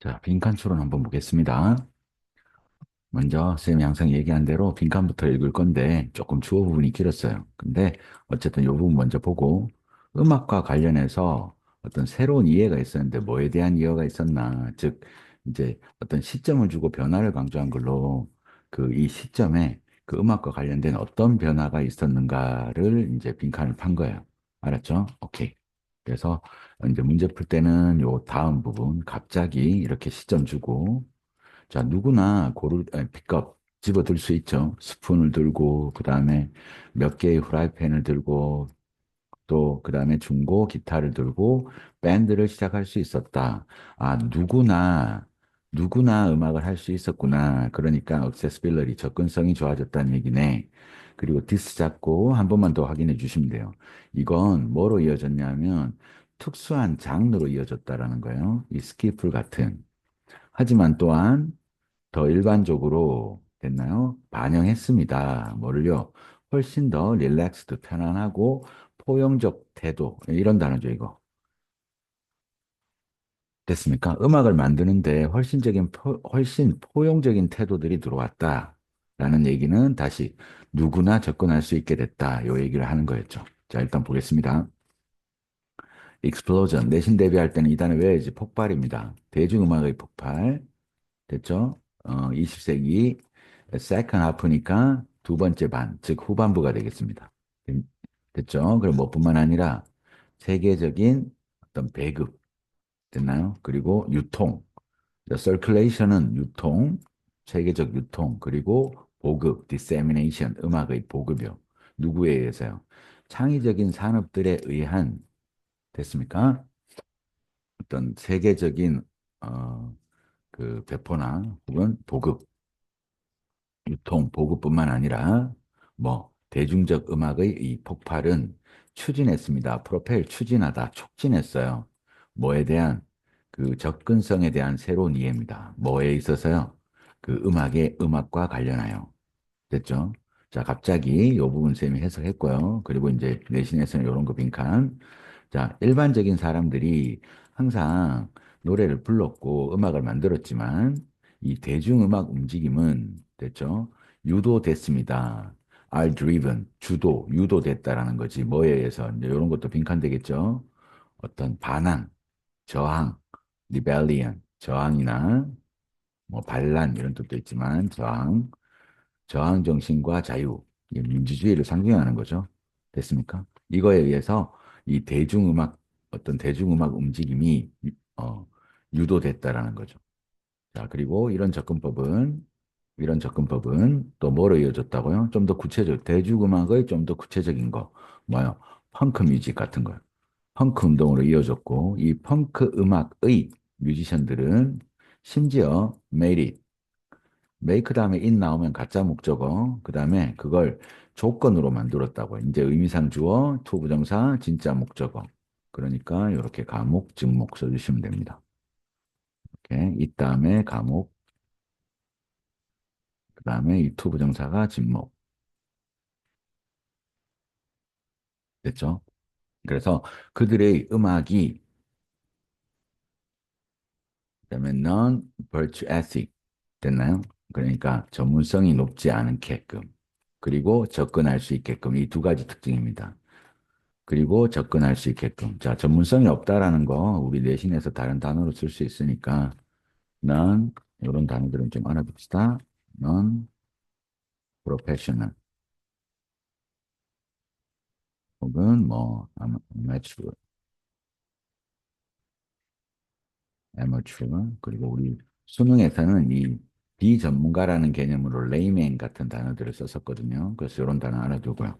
자, 빈칸 추론 한번 보겠습니다. 먼저 쌤이 항상 얘기한 대로 빈칸부터 읽을 건데 조금 주어 부분이 길었어요. 근데 어쨌든 이 부분 먼저 보고 음악과 관련해서 어떤 새로운 이해가 있었는데 뭐에 대한 이해가 있었나. 즉, 이제 어떤 시점을 주고 변화를 강조한 걸로 그 이 시점에 그 음악과 관련된 어떤 변화가 있었는가를 이제 빈칸을 판 거예요. 알았죠? 오케이. 그래서 이제 문제 풀 때는 요 다음 부분 갑자기 이렇게 시점 주고 자, 누구나 픽업, 집어들 수 있죠. 스푼을 들고, 그 다음에 몇 개의 후라이팬을 들고, 또, 그 다음에 중고 기타를 들고, 밴드를 시작할 수 있었다. 아, 누구나 음악을 할 수 있었구나. 그러니까, 액세스빌리티, 접근성이 좋아졌다는 얘기네. 그리고 디스 잡고 한 번만 더 확인해 주시면 돼요. 이건 뭐로 이어졌냐면, 특수한 장르로 이어졌다라는 거예요. 이 스키플 같은. 하지만 또한, 더 일반적으로 됐나요? 반영했습니다. 뭐를요? 훨씬 더 릴렉스드, 편안하고 포용적 태도. 이런 단어죠, 이거. 됐습니까? 음악을 만드는데 훨씬 포용적인 태도들이 들어왔다. 라는 얘기는 다시 누구나 접근할 수 있게 됐다. 요 얘기를 하는 거였죠. 자, 일단 보겠습니다. explosion. 내신 대비할 때는 이 단어 외워야지. 폭발입니다. 대중음악의 폭발. 됐죠? 20세기 second half니까 두 번째 반, 즉 후반부가 되겠습니다. 된- 됐죠? 그럼 뭐뿐만 아니라 세계적인 어떤 배급, 됐나요? 그리고 유통. circulation은 유통, 세계적 유통, 그리고 보급, dissemination, 음악의 보급이요. 누구에 의해서요? 창의적인 산업들에 의한, 됐습니까? 어떤 세계적인, 어, 그 배포나 혹은 보급, 유통, 보급뿐만 아니라 뭐 대중적 음악의 이 폭발은 추진했습니다. 프로펠 추진하다, 촉진했어요. 뭐에 대한 그 접근성에 대한 새로운 이해입니다. 뭐에 있어서요? 그 음악과 관련하여. 됐죠? 자, 갑자기 이 부분 쌤이 해석했고요. 그리고 이제 내신에서는 이런 거 빈칸. 자, 일반적인 사람들이 항상 노래를 불렀고 음악을 만들었지만 이 대중음악 움직임은 됐죠? 유도됐습니다. are driven, 유도됐다라는 거지. 뭐에 의해서 이제 이런 것도 빈칸 되겠죠? 어떤 반항, 저항, rebellion, 저항이나 뭐 반란 이런 뜻도 있지만 저항 정신과 자유, 이게 민주주의를 상징하는 거죠. 됐습니까? 이거에 의해서 이 어떤 대중음악 움직임이 어, 유도됐다라는 거죠. 자, 그리고 이런 접근법은 또 뭐로 이어졌다고요? 좀 더 대중음악의 좀 더 구체적인 거, 뭐요? 펑크 뮤직 같은 거요. 펑크 운동으로 이어졌고, 이 펑크 음악의 뮤지션들은 심지어 메이크 다음에 in 나오면 가짜 목적어, 그 다음에 그걸 조건으로 만들었다고. 이제 의미상 주어, to 부정사, 진짜 목적어. 그러니까 이렇게 가목, 즉목 써주시면 됩니다. 이렇게 이 다음에 가목, 그 다음에 이 to 부정사가 진목. 됐죠? 그래서 그들의 음악이 그다음에 non-virtuosic 됐나요? 그러니까 전문성이 높지 않게끔 그리고 접근할 수 있게끔 이 두 가지 특징입니다. 그리고 접근할 수 있게끔. 자, 전문성이 없다라는 거 우리 내신에서 다른 단어로 쓸 수 있으니까 non 이런 단어들은 좀 알아둡시다. non professional 혹은 뭐 amateur 그리고 우리 수능에서는 이 비전문가라는 개념으로 레이맨 같은 단어들을 썼었거든요. 그래서 이런 단어 알아두고요.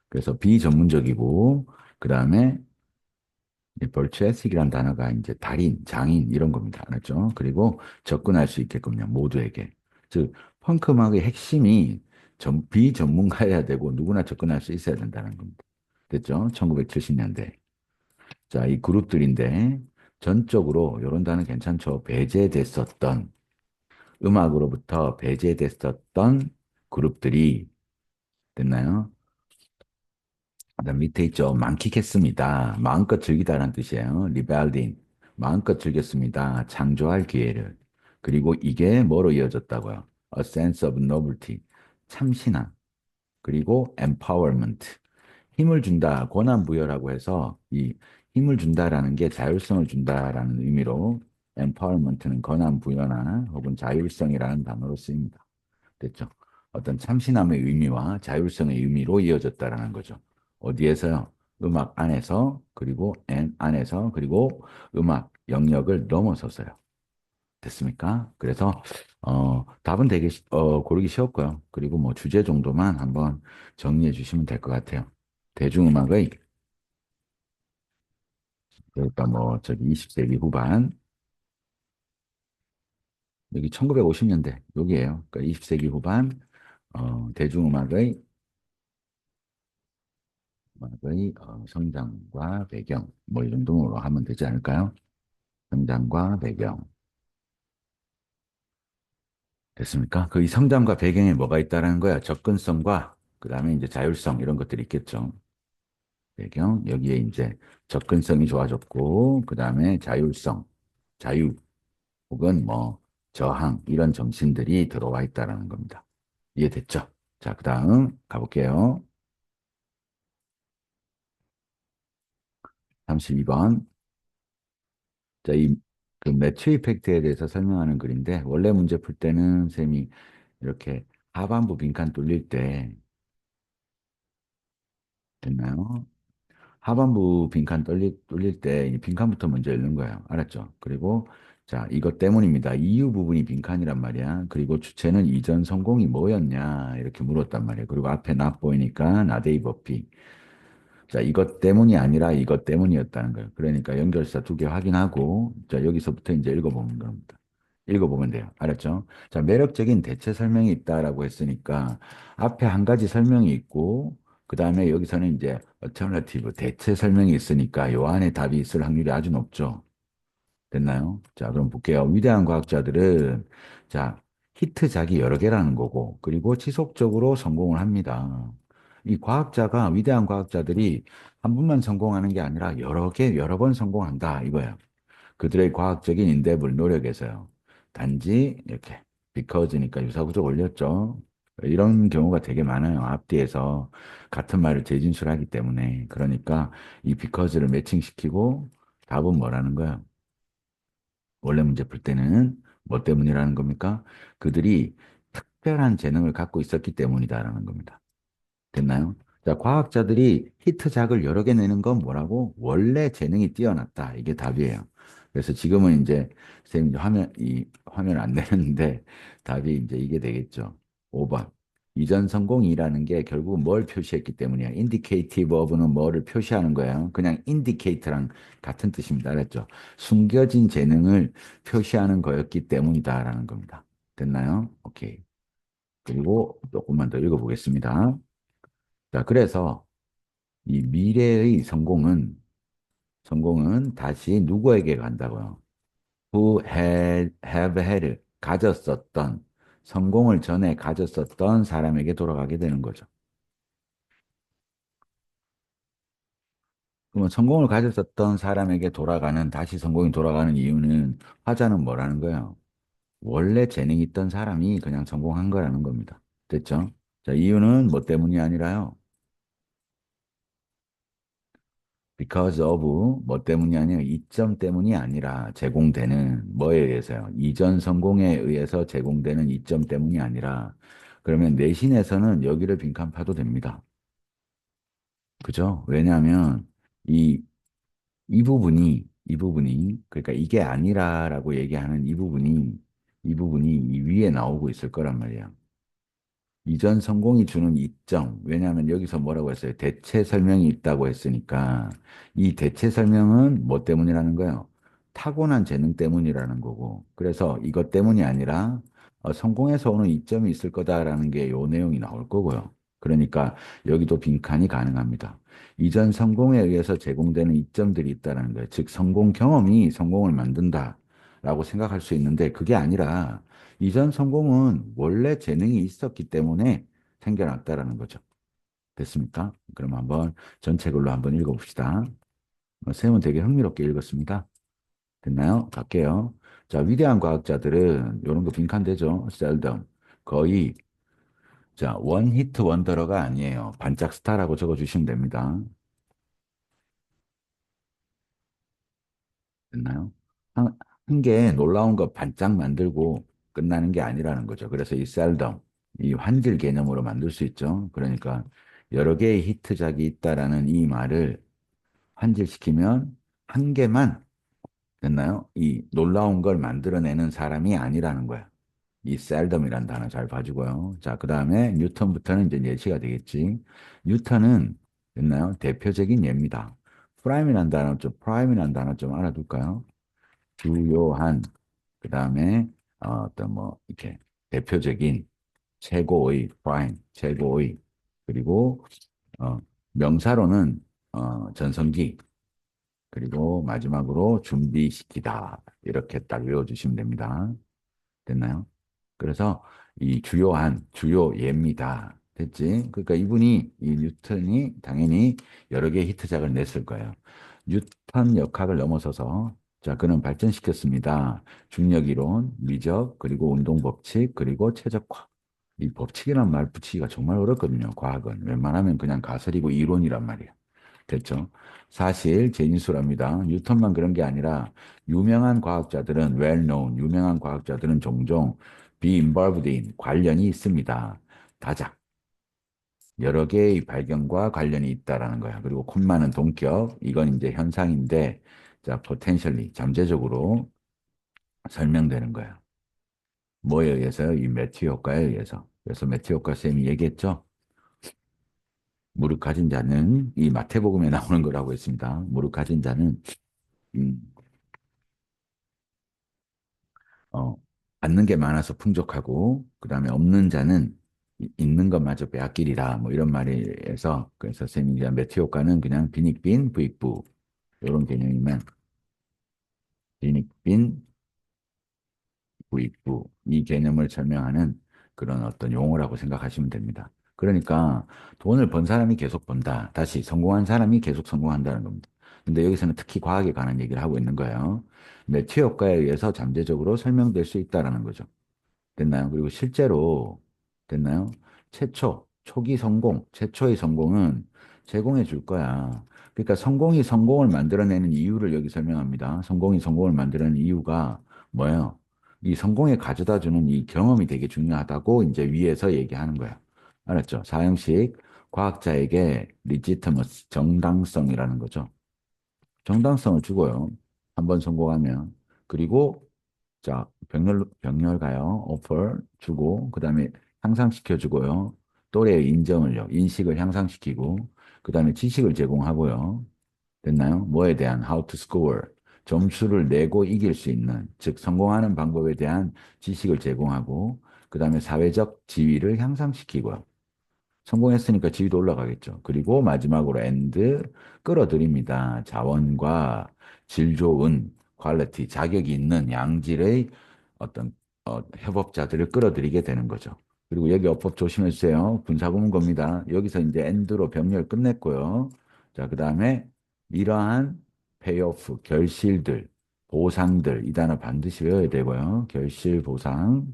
그래서 비전문적이고 그다음에 벌초에식이라는 단어가 이제 달인, 장인 이런 겁니다. 알았죠? 그리고 접근할 수 있게끔요. 모두에게. 즉 펑크 음악의 핵심이 비전문가여야 되고 누구나 접근할 수 있어야 된다는 겁니다. 됐죠? 1970년대. 자, 이 그룹들인데 전적으로 이런 단어 괜찮죠? 배제됐었던 음악으로부터 배제됐었던 그룹들이 됐나요? 그다음 밑에 있죠. 만끽했습니다. 마음껏 즐기다라는 뜻이에요. 리벨링. 마음껏 즐겼습니다. 창조할 기회를. 그리고 이게 뭐로 이어졌다고요? A sense of novelty. 참신함. 그리고 empowerment. 힘을 준다, 권한 부여라고 해서 이 힘을 준다라는 게 자율성을 준다라는 의미로 empowerment는 권한 부여나 혹은 자율성이라는 단어로 쓰입니다. 됐죠? 어떤 참신함의 의미와 자율성의 의미로 이어졌다라는 거죠. 어디에서요? 음악 안에서 그리고 안에서 그리고 음악 영역을 넘어서서요. 됐습니까? 그래서 답은 되게 고르기 쉬웠고요. 그리고 뭐 주제 정도만 한번 정리해 주시면 될 것 같아요. 대중음악의 그러니까 뭐 저기 20세기 후반 여기 1950년대 여기에요. 그러니까 20세기 후반 대중음악의 성장과 배경 뭐 이 정도로 하면 되지 않을까요? 성장과 배경 됐습니까? 그 이 성장과 배경에 뭐가 있다라는 거야? 접근성과 그다음에 이제 자율성 이런 것들이 있겠죠. 배경 여기에 이제 접근성이 좋아졌고 그다음에 자율성, 자유 혹은 뭐 저항 이런 정신들이 들어와 있다라는 겁니다. 이해됐죠? 자, 그다음 가볼게요. 32번. 자, 그 매치 이펙트에 대해서 설명하는 글인데 원래 문제 풀 때는 쌤이 이렇게 하반부 빈칸 뚫릴 때 됐나요? 하반부 빈칸 뚫릴 때 이 빈칸부터 먼저 읽는 거예요. 알았죠? 그리고 자, 이것 때문입니다. 이유 부분이 빈칸이란 말이야. 그리고 주체는 이전 성공이 뭐였냐 이렇게 물었단 말이에요. 그리고 앞에 나 보이니까 나데이 버피. 자, 이것 때문이 아니라 이것 때문이었다는 거예요. 그러니까 연결사 두 개 확인하고 자, 여기서부터 이제 읽어보는 겁니다. 읽어보면 돼요. 알았죠? 자, 매력적인 대체 설명이 있다라고 했으니까 앞에 한 가지 설명이 있고 그 다음에 여기서는 이제 alternative 대체 설명이 있으니까 요 안에 답이 있을 확률이 아주 높죠. 됐나요? 자, 그럼 볼게요. 위대한 과학자들은 자, 히트작이 여러 개라는 거고 그리고 지속적으로 성공을 합니다. 이 과학자가 위대한 과학자들이 한 번만 성공하는 게 아니라 여러 개, 여러 번 성공한다 이거예요. 그들의 과학적인 인대불 노력에서요. 단지 이렇게 because니까 유사구조 올렸죠. 이런 경우가 되게 많아요. 앞뒤에서 같은 말을 재진술하기 때문에. 그러니까 이 because를 매칭시키고 답은 뭐라는 거야? 원래 문제 풀 때는 뭐 때문이라는 겁니까? 그들이 특별한 재능을 갖고 있었기 때문이다라는 겁니다. 됐나요? 자, 과학자들이 히트작을 여러 개 내는 건 뭐라고? 원래 재능이 뛰어났다. 이게 답이에요. 그래서 지금은 이제 선생님 이제 화면 안 내는데 답이 이제 이게 되겠죠. 5번. 이전 성공이라는 게 결국 뭘 표시했기 때문이야. indicative of는 뭐를 표시하는 거예요. 그냥 indicate랑 같은 뜻입니다. 알았죠? 숨겨진 재능을 표시하는 거였기 때문이다라는 겁니다. 됐나요? 오케이. 그리고 조금만 더 읽어보겠습니다. 자, 그래서 이 미래의 성공은 다시 누구에게 간다고요? have had, 가졌었던, 성공을 전에 가졌었던 사람에게 돌아가게 되는 거죠. 그러면 성공을 가졌었던 사람에게 다시 성공이 돌아가는 이유는 화자는 뭐라는 거예요? 원래 재능이 있던 사람이 그냥 성공한 거라는 겁니다. 됐죠? 자, 이유는 뭐 때문이 아니라요. because of 뭐 때문이 아니라 이점 때문이 아니라 제공되는 뭐에 의해서요? 이전 성공에 의해서 제공되는 이점 때문이 아니라 그러면 내신에서는 여기를 빈칸파도 됩니다. 그죠? 왜냐하면 이, 이 부분이 그러니까 이게 아니라라고 얘기하는 이 부분이 이 위에 나오고 있을 거란 말이에요. 이전 성공이 주는 이점, 왜냐하면 여기서 뭐라고 했어요? 대체 설명이 있다고 했으니까 이 대체 설명은 뭐 때문이라는 거예요? 타고난 재능 때문이라는 거고. 그래서 이것 때문이 아니라 성공에서 오는 이점이 있을 거다라는 게 요 내용이 나올 거고요. 그러니까 여기도 빈칸이 가능합니다. 이전 성공에 의해서 제공되는 이점들이 있다는 거예요. 즉, 성공 경험이 성공을 만든다라고 생각할 수 있는데 그게 아니라 이전 성공은 원래 재능이 있었기 때문에 생겨났다라는 거죠. 됐습니까? 그럼 한번 전체 글로 한번 읽어봅시다. 쌤은 되게 흥미롭게 읽었습니다. 됐나요? 갈게요. 자, 위대한 과학자들은 이런 거 빈칸되죠? seldom. 거의, 자, 원 히트 원더러가 아니에요. 반짝 스타라고 적어주시면 됩니다. 됐나요? 한 개 놀라운 거 반짝 만들고 끝나는 게 아니라는 거죠. 그래서 이 seldom, 이 환질 개념으로 만들 수 있죠. 그러니까 여러 개의 히트작이 있다라는 이 말을 환질시키면 한 개만 됐나요? 이 놀라운 걸 만들어내는 사람이 아니라는 거야. 이 셀덤이란 단어 잘 봐주고요. 자, 그 다음에 뉴턴부터는 이제 예시가 되겠지. 뉴턴은 됐나요? 대표적인 예입니다. 프라임이란 단어 좀 알아둘까요? 주요한, 그 다음에 어떤 뭐 이렇게 대표적인 최고의 프라임, 최고의 그리고 어, 명사로는 전성기, 그리고 마지막으로 준비시키다. 이렇게 딱 외워주시면 됩니다. 됐나요? 그래서 이 주요한, 주요 예입니다. 됐지? 그러니까 이분이, 이 뉴턴이 당연히 여러 개의 히트작을 냈을 거예요. 뉴턴 역학을 넘어서서, 자, 그는 발전시켰습니다. 중력이론, 미적, 그리고 운동법칙, 그리고 최적화. 이 법칙이란 말 붙이기가 정말 어렵거든요. 과학은. 웬만하면 그냥 가설이고 이론이란 말이에요. 됐죠? 사실 제인수랍니다. 뉴턴만 그런 게 아니라 유명한 과학자들은 well known, 유명한 과학자들은 종종 be involved in, 관련이 있습니다. 다작, 여러 개의 발견과 관련이 있다라는 거야. 그리고 콤마는 동격, 이건 이제 현상인데, 자, potentially, 잠재적으로 설명되는 거야. 뭐에 의해서요? 이 매튜 효과에 의해서. 그래서 매튜 효과 쌤이 얘기했죠? 무릎 가진 자는 이 마태복음에 나오는 거라고 했습니다. 무릎 가진 자는 음, 어, 받는 게 많아서 풍족하고, 그 다음에 없는 자는 있는 것마저 빼앗기리라. 뭐 이런 말에서, 그래서 쌤이 이제 매트 효과는 그냥 빈익빈, 부익부. 이런 개념이면, 빈익빈, 부익부. 이 개념을 설명하는 그런 어떤 용어라고 생각하시면 됩니다. 그러니까 돈을 번 사람이 계속 번다. 다시 성공한 사람이 계속 성공한다는 겁니다. 근데 여기서는 특히 과학에 관한 얘기를 하고 있는 거예요. 매트 효과에 의해서 잠재적으로 설명될 수 있다라는 거죠. 됐나요? 그리고 실제로 됐나요? 초기 성공, 최초의 성공은 제공해 줄 거야. 그러니까 성공이 성공을 만들어내는 이유를 여기 설명합니다. 성공이 성공을 만들어내는 이유가 뭐예요? 이 성공에 가져다 주는 이 경험이 되게 중요하다고 이제 위에서 얘기하는 거야. 알았죠? 사형식 과학자에게 리지터머스, 정당성이라는 거죠. 정당성을 주고요. 한번 성공하면. 그리고 자, 병렬가요. 오퍼 주고, 그 다음에 향상시켜주고요. 또래의 인정을요. 인식을 향상시키고, 그 다음에 지식을 제공하고요. 됐나요? 뭐에 대한 how to score. 점수를 내고 이길 수 있는, 즉, 성공하는 방법에 대한 지식을 제공하고, 그 다음에 사회적 지위를 향상시키고요. 성공했으니까 지위도 올라가겠죠. 그리고 마지막으로 and 끌어들입니다. 자원과 질 좋은 퀄리티, 자격이 있는 양질의 어떤 협업자들을 끌어들이게 되는 거죠. 그리고 여기 어법 조심해 주세요. 군사고문 겁니다. 여기서 이제 end로 병렬 끝냈고요. 자, 그다음에 이러한 페이오프, 결실들, 보상들 이 단어 반드시 외워야 되고요. 결실, 보상.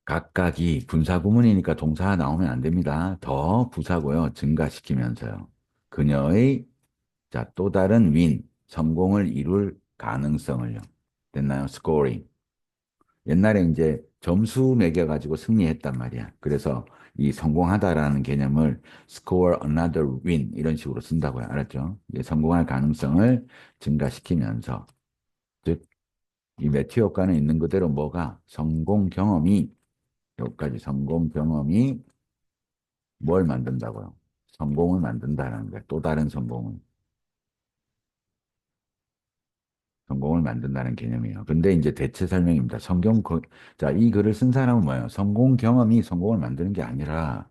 각각이 분사구문이니까 동사가 나오면 안 됩니다. 더 부사고요. 증가시키면서요. 그녀의 자, 또 다른 성공을 이룰 가능성을요. 됐나요? 스코어링. 옛날에 이제 점수 매겨가지고 승리했단 말이야. 그래서 이 성공하다라는 개념을 score another win 이런 식으로 쓴다고요. 알았죠? 이제 성공할 가능성을 증가시키면서 즉, 이 매트 효과는 있는 그대로 뭐가 성공 경험이 여기까지 성공 경험이 뭘 만든다고요? 성공을 만든다는 거예요. 또 다른 성공을. 성공을 만든다는 개념이에요. 근데 이제 대체 설명입니다. 자, 이 글을 쓴 사람은 뭐예요? 성공 경험이 성공을 만드는 게 아니라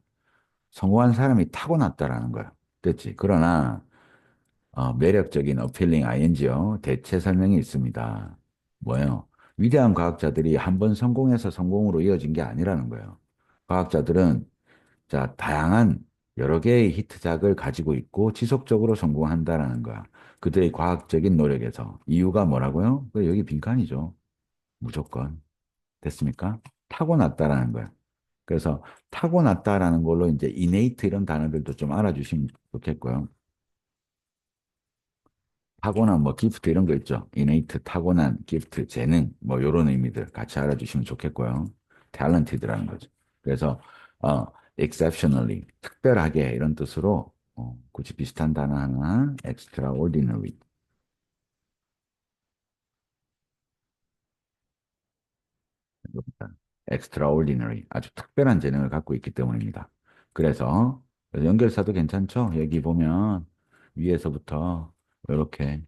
성공한 사람이 타고났다라는 거예요. 됐지? 그러나 매력적인 어필링 ing요. 대체 설명이 있습니다. 뭐예요? 위대한 과학자들이 한 번 성공해서 성공으로 이어진 게 아니라는 거예요. 과학자들은 자, 다양한 여러 개의 히트작을 가지고 있고 지속적으로 성공한다라는 거야. 그들의 과학적인 노력에서. 이유가 뭐라고요? 여기 빈칸이죠. 무조건. 됐습니까? 타고났다라는 거야. 그래서 타고났다라는 걸로 이제 innate 이런 단어들도 좀 알아주시면 좋겠고요. 타고난 뭐 기프트 이런 거 있죠. innate 타고난 기프트 재능 뭐 이런 의미들 같이 알아주시면 좋겠고요. talented라는 거죠. 그래서 exceptionally 특별하게 이런 뜻으로 굳이 비슷한 단어 하나 extraordinary 이겁니다. extraordinary 아주 특별한 재능을 갖고 있기 때문입니다. 그래서 연결사도 괜찮죠? 여기 보면 위에서부터 이렇게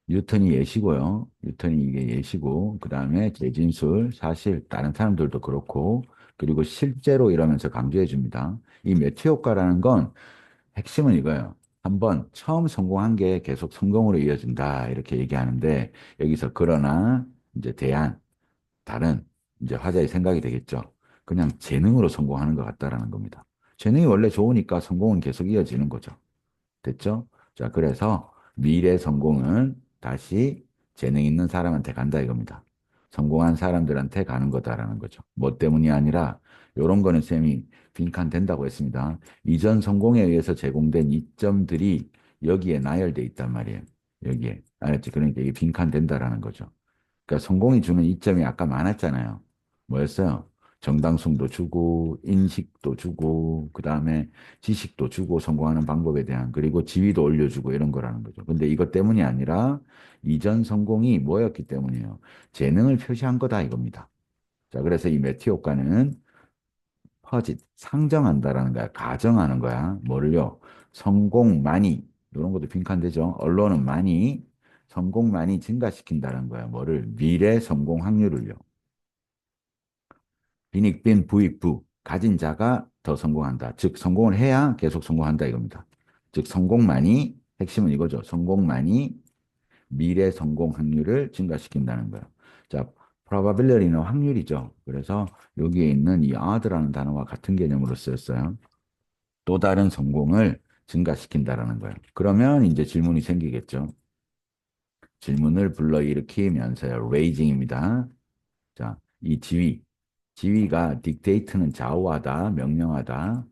뉴턴이 예시고요. 뉴턴이 이게 예시고, 그 다음에 재진술, 사실 다른 사람들도 그렇고, 그리고 실제로 이러면서 강조해 줍니다. 이 매트 효과라는 건 핵심은 이거예요. 한번 처음 성공한 게 계속 성공으로 이어진다. 이렇게 얘기하는데, 여기서 그러나, 이제 다른, 이제 화자의 생각이 되겠죠. 그냥 재능으로 성공하는 것 같다라는 겁니다. 재능이 원래 좋으니까 성공은 계속 이어지는 거죠. 됐죠? 자, 그래서 미래 성공은 다시 재능 있는 사람한테 간다 이겁니다. 성공한 사람들한테 가는 거다라는 거죠. 뭐 때문이 아니라 이런 거는 쌤이 빈칸 된다고 했습니다. 이전 성공에 의해서 제공된 이점들이 여기에 나열돼 있단 말이에요. 여기에. 알았지? 그러니까 이게 빈칸 된다라는 거죠. 그러니까 성공이 주는 이점이 아까 많았잖아요. 뭐였어요? 정당성도 주고, 인식도 주고, 그 다음에 지식도 주고, 성공하는 방법에 대한, 그리고 지위도 올려주고, 이런 거라는 거죠. 근데 이것 때문이 아니라, 이전 성공이 뭐였기 때문이에요? 재능을 표시한 거다, 이겁니다. 자, 그래서 이 매티 효과는 상정한다라는 거야. 가정하는 거야. 뭐를요? 성공만이, 이런 것도 빈칸되죠. 언론은 많이, 성공만이 증가시킨다는 거야. 뭐를? 미래 성공 확률을요. 빈익빈 부익부. 가진 자가 더 성공한다. 즉, 성공을 해야 계속 성공한다 이겁니다. 즉, 성공만이, 핵심은 이거죠. 성공만이 미래 성공 확률을 증가시킨다는 거예요. 자, probability는 확률이죠. 그래서 여기에 있는 이 odds라는 단어와 같은 개념으로 쓰였어요. 또 다른 성공을 증가시킨다라는 거예요. 그러면 이제 질문이 생기겠죠. 질문을 불러일으키면서요. raising입니다. 자, 이 지위가 dictate는 좌우하다, 명령하다,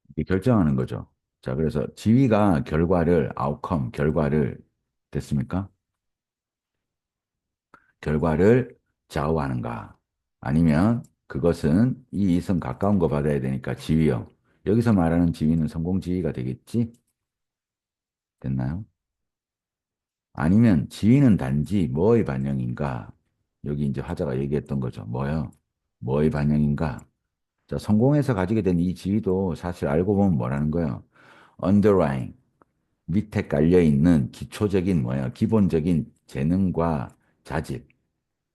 이게 결정하는 거죠. 자, 그래서 지위가 결과를 됐습니까? 결과를 좌우하는가? 아니면 그것은 이 이성 가까운 거 받아야 되니까 지위요. 여기서 말하는 지위는 성공 지위가 되겠지? 됐나요? 아니면 지위는 단지 뭐의 반영인가? 여기 이제 화자가 얘기했던 거죠. 뭐요? 뭐의 반영인가? 자, 성공해서 가지게 된 이 지위도 사실 알고 보면 뭐라는 거예요? underlying, 밑에 깔려 있는 기초적인 뭐야? 기본적인 재능과 자질.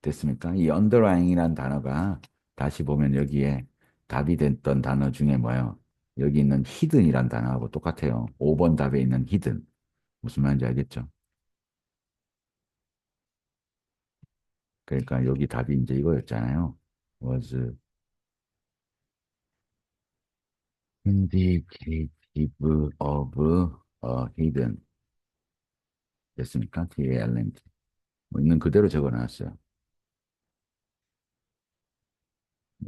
됐습니까? 이 underlying이라는 단어가 다시 보면 여기에 답이 됐던 단어 중에 뭐예요? 여기 있는 hidden이란 단어하고 똑같아요. 5번 답에 있는 hidden. 무슨 말인지 알겠죠? 그러니까 여기 답이 이제 이거였잖아요. was indicative of a hidden. 됐습니까? talent. 뭐 있는 그대로 적어놨어요.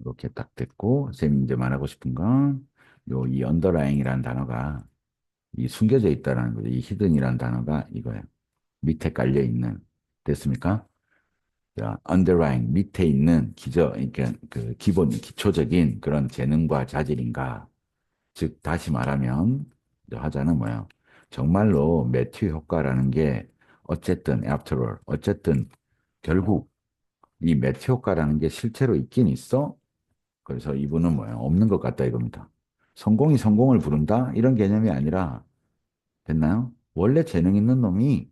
이렇게 딱 됐고, 쌤이 이제 말하고 싶은 건, 이 underlying이라는 단어가 이 숨겨져 있다라는 거죠. 이 hidden이라는 단어가 이거예요. 밑에 깔려 있는. 됐습니까? 자, underlying, 밑에 있는 그러니까 그 기본, 기초적인 그런 재능과 자질인가. 즉, 다시 말하면, 이제 하자는 뭐예요? 정말로 매튜 효과라는 게 어쨌든, after all, 어쨌든 결국 이 매튜 효과라는 게 실제로 있긴 있어? 그래서 이분은 뭐예요? 없는 것 같다 이겁니다. 성공이 성공을 부른다? 이런 개념이 아니라, 됐나요? 원래 재능 있는 놈이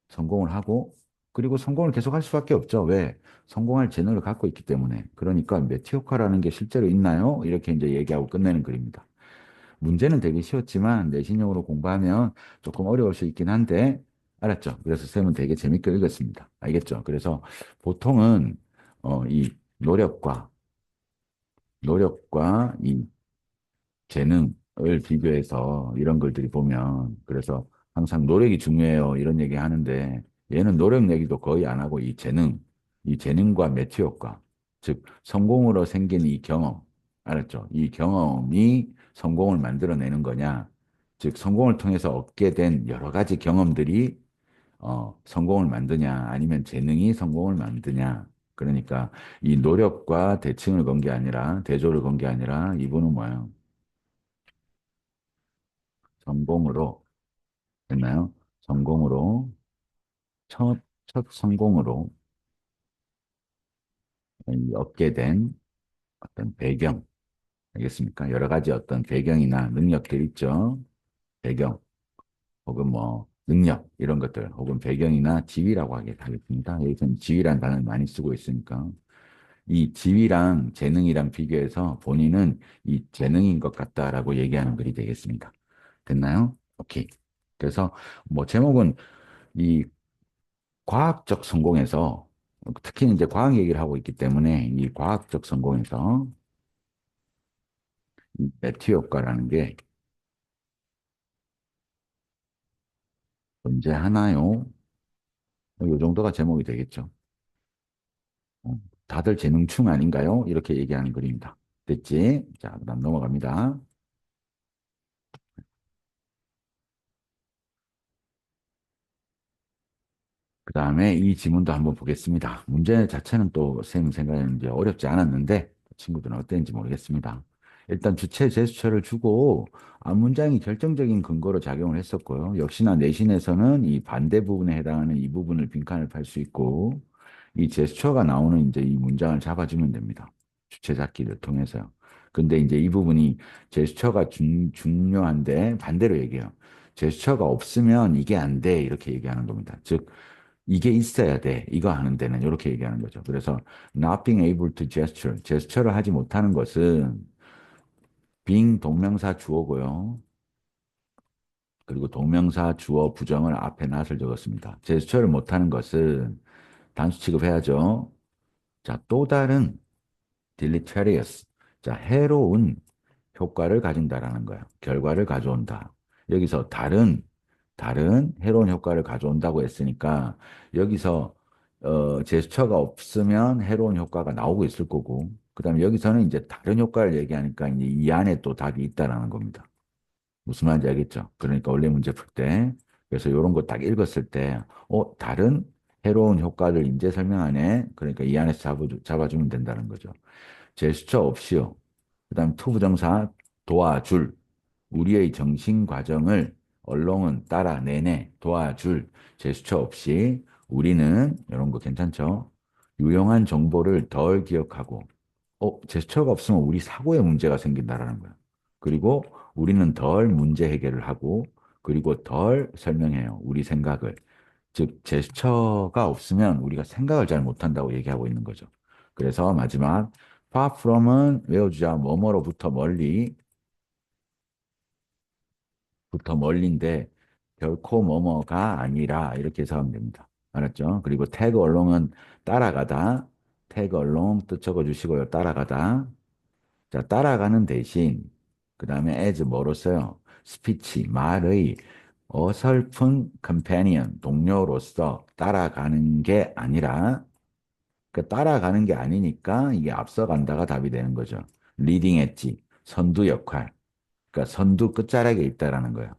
성공을 하고, 그리고 성공을 계속 할 수밖에 없죠. 왜? 성공할 재능을 갖고 있기 때문에. 그러니까 메티오카라는 게 실제로 있나요? 이렇게 이제 얘기하고 끝내는 글입니다. 문제는 되게 쉬웠지만 내신용으로 공부하면 조금 어려울 수 있긴 한데, 알았죠? 그래서 쌤은 되게 재밌게 읽었습니다. 알겠죠? 그래서 보통은, 이 노력과, 노력과 이 재능을 비교해서 이런 걸들이 보면, 그래서 항상 노력이 중요해요. 이런 얘기 하는데, 얘는 노력 얘기도 거의 안 하고 이 재능과 매치 효과, 즉, 성공으로 생긴 이 경험, 알았죠? 이 경험이 성공을 만들어내는 거냐, 즉, 성공을 통해서 얻게 된 여러 가지 경험들이 성공을 만드냐, 아니면 재능이 성공을 만드냐. 그러니까 이 노력과 대칭을 건 게 아니라, 대조를 건 게 아니라, 이분은 뭐예요? 성공으로, 됐나요? 성공으로, 첫 성공으로 이 얻게 된 어떤 배경, 알겠습니까? 여러 가지 어떤 배경이나 능력들 있죠. 배경, 혹은 뭐, 능력, 이런 것들, 혹은 배경이나 지위라고 하겠습니다. 여기서는 지위란 단어를 많이 쓰고 있으니까. 이 지위랑 재능이랑 비교해서 본인은 이 재능인 것 같다라고 얘기하는 글이 되겠습니다. 됐나요? 오케이. 그래서 뭐 제목은 이 과학적 성공에서 특히 이제 과학 얘기를 하고 있기 때문에 이 과학적 성공에서 이 매트 효과라는 게 존재하나요? 이 정도가 제목이 되겠죠. 어, 다들 재능충 아닌가요? 이렇게 얘기하는 글입니다. 됐지? 자, 그다음 넘어갑니다. 그 다음에 이 지문도 한번 보겠습니다. 문제 자체는 또 쌤 생각에는 이제 어렵지 않았는데 친구들은 어땠는지 모르겠습니다. 일단 주체 제스처를 주고 앞 문장이 결정적인 근거로 작용을 했었고요. 역시나 내신에서는 이 반대 부분에 해당하는 이 부분을 빈칸을 팔 수 있고 이 제스처가 나오는 이제 이 문장을 잡아주면 됩니다. 주체 잡기를 통해서요. 근데 이제 이 부분이 제스처가 중요한데 반대로 얘기해요. 제스처가 없으면 이게 안 돼. 이렇게 얘기하는 겁니다. 즉, 이게 있어야 돼. 이거 하는 데는 이렇게 얘기하는 거죠. 그래서 not being able to gesture, 제스처를 하지 못하는 것은 being 동명사 주어고요. 그리고 동명사 주어 부정을 앞에 낫을 적었습니다. 제스처를 못하는 것은 단수 취급해야죠. 자, 또 다른 deleterious, 자, 해로운 효과를 가진다라는 거예요. 결과를 가져온다. 여기서 다른 해로운 효과를 가져온다고 했으니까 여기서 제스처가 없으면 해로운 효과가 나오고 있을 거고 그다음에 여기서는 이제 다른 효과를 얘기하니까 이제 이 안에 또 답이 있다라는 겁니다. 무슨 말인지 알겠죠? 그러니까 원래 문제 풀 때 그래서 이런 거 딱 읽었을 때 다른 해로운 효과를 이제 설명하네. 그러니까 이 안에서 잡아주면 된다는 거죠. 제스처 없이요. 그다음 투부정사 도와줄 우리의 정신 과정을 언론은 따라내내 도와줄 제스처 없이 우리는 이런 거 괜찮죠? 유용한 정보를 덜 기억하고 제스처가 없으면 우리 사고에 문제가 생긴다라는 거야. 그리고 우리는 덜 문제 해결을 하고 그리고 덜 설명해요. 우리 생각을. 즉 제스처가 없으면 우리가 생각을 잘 못한다고 얘기하고 있는 거죠. 그래서 마지막 far from은 외워주자 뭐뭐로부터 멀리 부터 멀리인데 결코 뭐뭐가 아니라 이렇게 해서 하면 됩니다. 알았죠? 그리고 tag along은 따라가다. tag along 뜻 적어주시고요. 따라가다. 자, 따라가는 대신 그 다음에 as 뭐로 써요? 스피치, 말의 어설픈 companion, 동료로서 따라가는 게 아니라 따라가는 게 아니니까 이게 앞서간다가 답이 되는 거죠. 리딩 엣지, 선두 역할. 그러니까 선두 끝자락에 있다라는 거예요.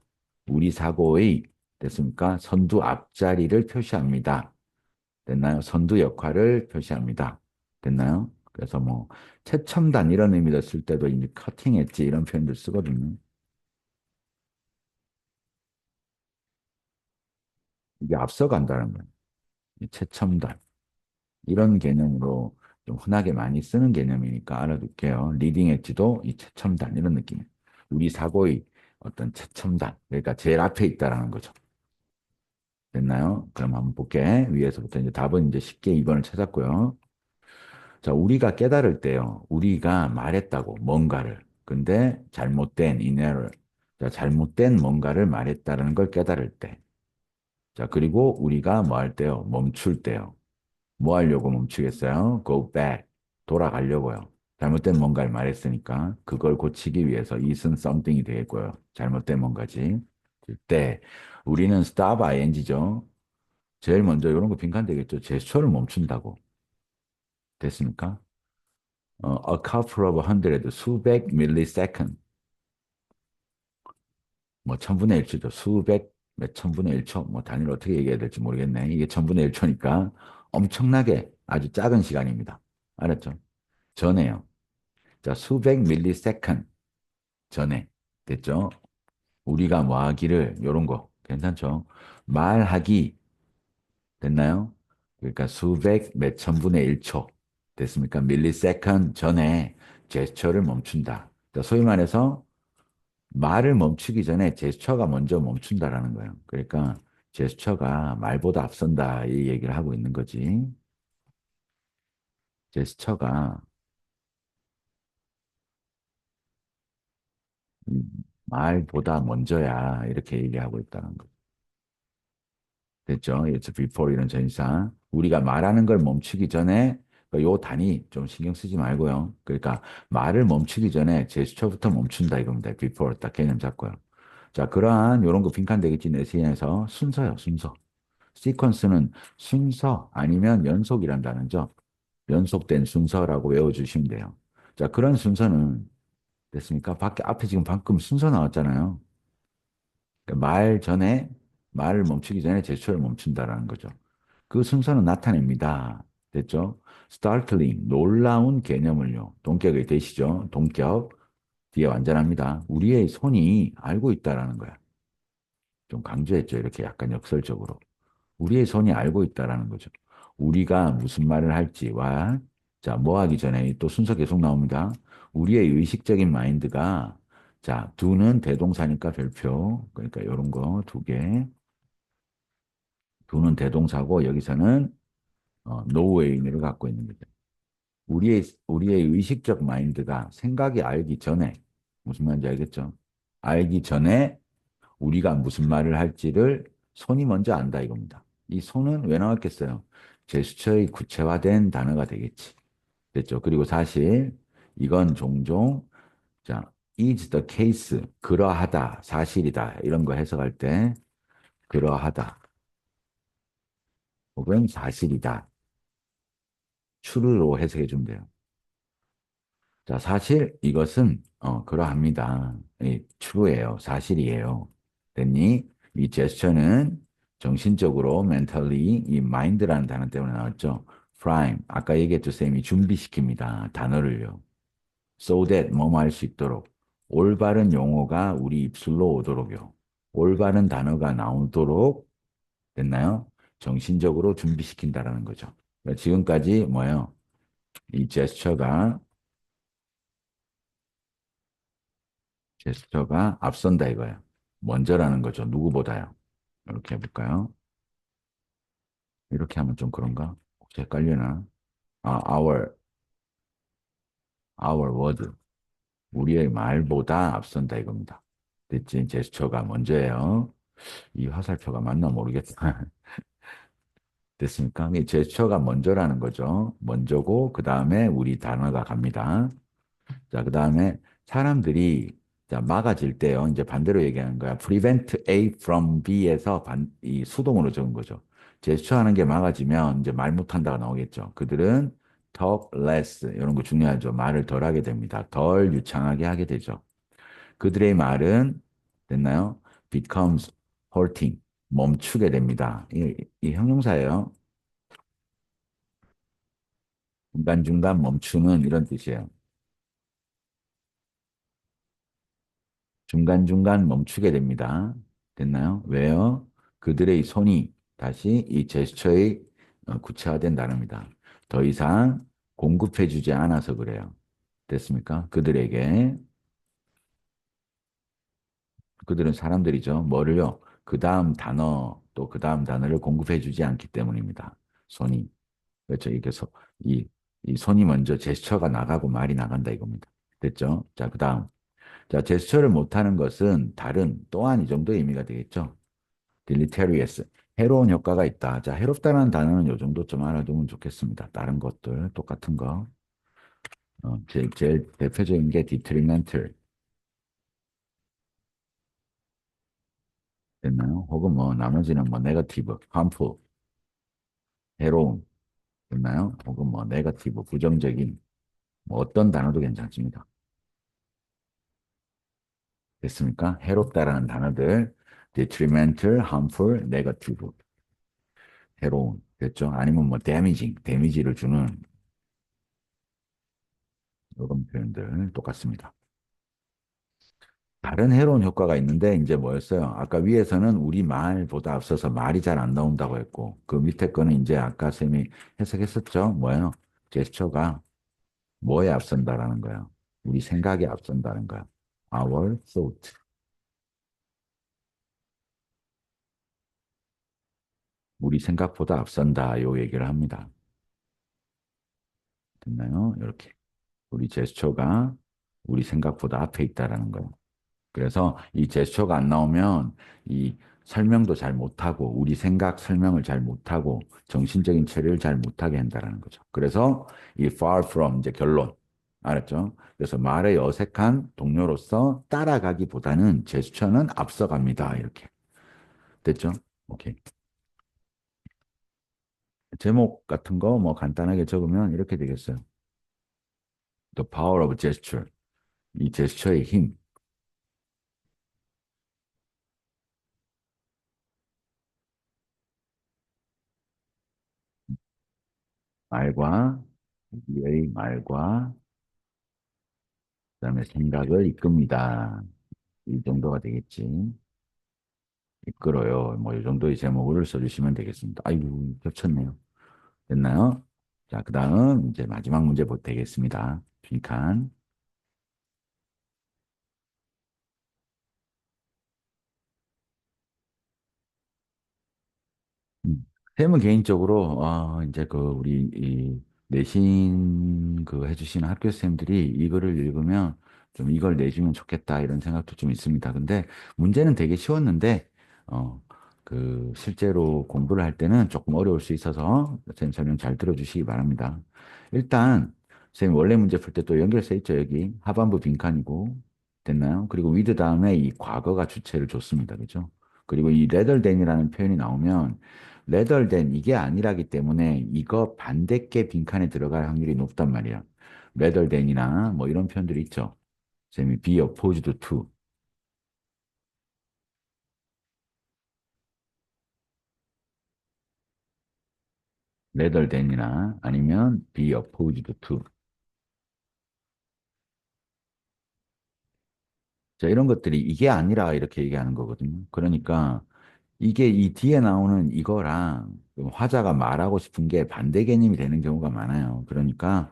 우리 사고의 됐습니까? 선두 앞자리를 표시합니다. 됐나요? 선두 역할을 표시합니다. 됐나요? 그래서 뭐 최첨단 이런 의미로 쓸 때도 이제 커팅 엣지 이런 표현들 쓰거든요. 이게 앞서간다는 거예요. 이 최첨단 이런 개념으로 좀 흔하게 많이 쓰는 개념이니까 알아둘게요. 리딩 엣지도 이 최첨단 이런 느낌이에요. 우리 사고의 어떤 최첨단 그러니까 제일 앞에 있다라는 거죠. 됐나요? 그럼 한번 볼게. 위에서부터 이제 답은 이제 쉽게 2번을 찾았고요. 자, 우리가 깨달을 때요. 우리가 말했다고, 뭔가를. 근데 잘못된 inner. 자, 잘못된 뭔가를 말했다는 걸 깨달을 때. 자, 그리고 우리가 뭐 할 때요? 멈출 때요. 뭐 하려고 멈추겠어요? Go back. 돌아가려고요. 잘못된 뭔가를 말했으니까 그걸 고치기 위해서 isn't something이 되겠고요. 잘못된 뭔가지. 때 우리는 stop ing죠. 제일 먼저 이런 거 빈칸되겠죠. 제스처를 멈춘다고. 됐습니까? a couple of hundred, 수백 millisecond. 뭐 천분의 1초죠. 수백 몇 천분의 1초. 뭐 단위를 어떻게 얘기해야 될지 모르겠네. 이게 천분의 1초니까 엄청나게 아주 작은 시간입니다. 알았죠? 전에요. 자, 수백 밀리세컨 전에. 됐죠? 우리가 뭐 하기를, 요런 거. 괜찮죠? 말하기. 됐나요? 그러니까 수백 몇 천분의 1초. 됐습니까? 밀리세컨 전에 제스처를 멈춘다. 자, 소위 말해서 말을 멈추기 전에 제스처가 먼저 멈춘다라는 거예요. 그러니까 제스처가 말보다 앞선다 이 얘기를 하고 있는 거지. 제스처가 음, 말보다 먼저야 이렇게 얘기하고 있다는 거. 됐죠? It's before 이런 전치사. 우리가 말하는 걸 멈추기 전에 요 단위 좀 신경 쓰지 말고요. 그러니까 말을 멈추기 전에 제스처부터 멈춘다 이겁니다. before 딱 개념 잡고요. 자, 그러한 요런 거 빈칸 되겠지 내신에서 순서요, 순서. 시퀀스는 순서 아니면 연속이란 단어죠. 연속된 순서라고 외워주시면 돼요. 자, 그런 순서는 됐습니까? 밖에 앞에 지금 방금 순서 나왔잖아요. 그러니까 말 전에 말을 멈추기 전에 제스처를 멈춘다라는 거죠. 그 순서는 나타냅니다. 됐죠? startling 놀라운 개념을요. 동격이 되시죠? 동격 뒤에 완전합니다. 우리의 손이 알고 있다라는 거야. 좀 강조했죠. 이렇게 약간 역설적으로. 우리의 손이 알고 있다라는 거죠. 우리가 무슨 말을 할지와, 자, 뭐 하기 전에 또 순서 계속 나옵니다. 우리의 의식적인 마인드가, 자, do는 대동사니까 별표. 그러니까 이런 거 두 개. do는 대동사고 여기서는 노의 의미를 갖고 있는 거죠. 우리의 의식적 마인드가 생각이 알기 전에, 무슨 말인지 알겠죠? 알기 전에 우리가 무슨 말을 할지를 손이 먼저 안다 이겁니다. 이 손은 왜 나왔겠어요? 제스처의 구체화된 단어가 되겠지. 됐죠? 그리고 사실 이건 종종 자, is the case, 그러하다, 사실이다 이런 거 해석할 때 그러하다 혹은 사실이다, true로 해석해 주면 돼요. 자, 사실 이것은 그러합니다. true예요. 사실이에요. 됐니? 이 제스처는 정신적으로 mentally 이 mind라는 단어 때문에 나왔죠. prime 아까 얘기했죠 쌤이 준비시킵니다. 단어를요. so that 뭐뭐 할 수 있도록 올바른 용어가 우리 입술로 오도록요. 올바른 단어가 나오도록 됐나요? 정신적으로 준비시킨다라는 거죠. 그러니까 지금까지 뭐예요? 이 제스처가 앞선다 이거예요. 먼저라는 거죠. 누구보다요. 이렇게 해볼까요? 이렇게 하면 좀 그런가? 혹시 헷갈리나? 아, our word. 우리의 말보다 앞선다 이겁니다. 됐지? 제스처가 먼저예요. 이 화살표가 맞나 모르겠다. 됐습니까? 이 제스처가 먼저라는 거죠. 먼저고, 그 다음에 우리 단어가 갑니다. 자, 그 다음에 사람들이 자, 막아질 때요. 이제 반대로 얘기하는 거야. prevent A from B에서 이 수동으로 적은 거죠. 제스처하는 게 막아지면 이제 말 못한다가 나오겠죠. 그들은 talk less 이런 거 중요하죠. 말을 덜 하게 됩니다. 덜 유창하게 하게 되죠. 그들의 말은 됐나요? becomes halting 멈추게 됩니다. 이 형용사예요. 중간중간 멈추는 이런 뜻이에요. 중간중간 멈추게 됩니다. 됐나요? 왜요? 그들의 손이 다시 이 제스처의 구체화된 단어입니다. 더 이상 공급해주지 않아서 그래요. 됐습니까? 그들은 사람들이죠. 뭐를요? 그 다음 단어, 또 그 다음 단어를 공급해주지 않기 때문입니다. 손이. 그렇죠. 이 손이 먼저 제스처가 나가고 말이 나간다 이겁니다. 됐죠? 자, 그 다음. 자, 제스처를 못하는 것은 다른, 또한 이 정도 의미가 되겠죠. deleterious, 해로운 효과가 있다. 자, 해롭다는 단어는 이 정도 좀 알아두면 좋겠습니다. 다른 것들, 똑같은 거. 제일 대표적인 게 detrimental 됐나요? 혹은 뭐 나머지는 뭐 negative, harmful, 해로운 됐나요? 혹은 뭐 negative, 부정적인 뭐 어떤 단어도 괜찮습니다. 됐습니까? 해롭다라는 단어들 detrimental, harmful, negative 해로운 됐죠? 아니면 뭐 damaging, 데미지를 주는 이런 표현들 똑같습니다. 다른 해로운 효과가 있는데 이제 뭐였어요? 아까 위에서는 우리 말보다 앞서서 말이 잘 안 나온다고 했고 그 밑에 거는 이제 아까 쌤이 해석했었죠? 뭐예요? 제스처가 뭐에 앞선다라는 거예요? 우리 생각에 앞선다는 거야. Our thought. 우리 생각보다 앞선다. 요 얘기를 합니다. 됐나요? 이렇게. 우리 제스처가 우리 생각보다 앞에 있다라는 거예요. 그래서 이 제스처가 안 나오면 이 설명도 잘 못하고 우리 생각 설명을 잘 못하고 정신적인 처리를 잘 못하게 한다는 거죠. 그래서 이 far from 이제 결론. 알았죠? 그래서 말의 어색한 동료로서 따라가기보다는 제스처는 앞서갑니다. 이렇게. 됐죠? 오케이. 제목 같은 거 뭐 간단하게 적으면 이렇게 되겠어요. The power of gesture. 이 제스처의 힘. 말과 우리의 말과 그다음에 생각을 이끕니다. 이 정도가 되겠지. 이끌어요. 뭐 이 정도의 제목을 써주시면 되겠습니다. 아이고 겹쳤네요. 됐나요? 자, 그다음 이제 마지막 문제 되겠습니다. 빈칸. 쌤은 개인적으로 이제 그 우리 이 내신 그 해주시는 학교 쌤들이 이거를 읽으면 좀 이걸 내주면 좋겠다 이런 생각도 좀 있습니다. 근데 문제는 되게 쉬웠는데 어 그 실제로 공부를 할 때는 조금 어려울 수 있어서 쌤 설명 잘 들어주시기 바랍니다. 일단 쌤 원래 문제 풀 때 또 연결돼 있죠 여기 하반부 빈칸이고 됐나요? 그리고 with 다음에 이 과거가 주체를 줬습니다. 그죠? 그리고 이 rather than이라는 표현이 나오면 rather than 이게 아니라기 때문에 이거 반대께 빈칸에 들어갈 확률이 높단 말이야. rather than이나 뭐 이런 표현들이 있죠. 쌤이 be opposed to, rather than이나 아니면 be opposed to. 자, 이런 것들이 이게 아니라 이렇게 얘기하는 거거든요. 그러니까 이게 이 뒤에 나오는 이거랑 좀 화자가 말하고 싶은 게 반대 개념이 되는 경우가 많아요. 그러니까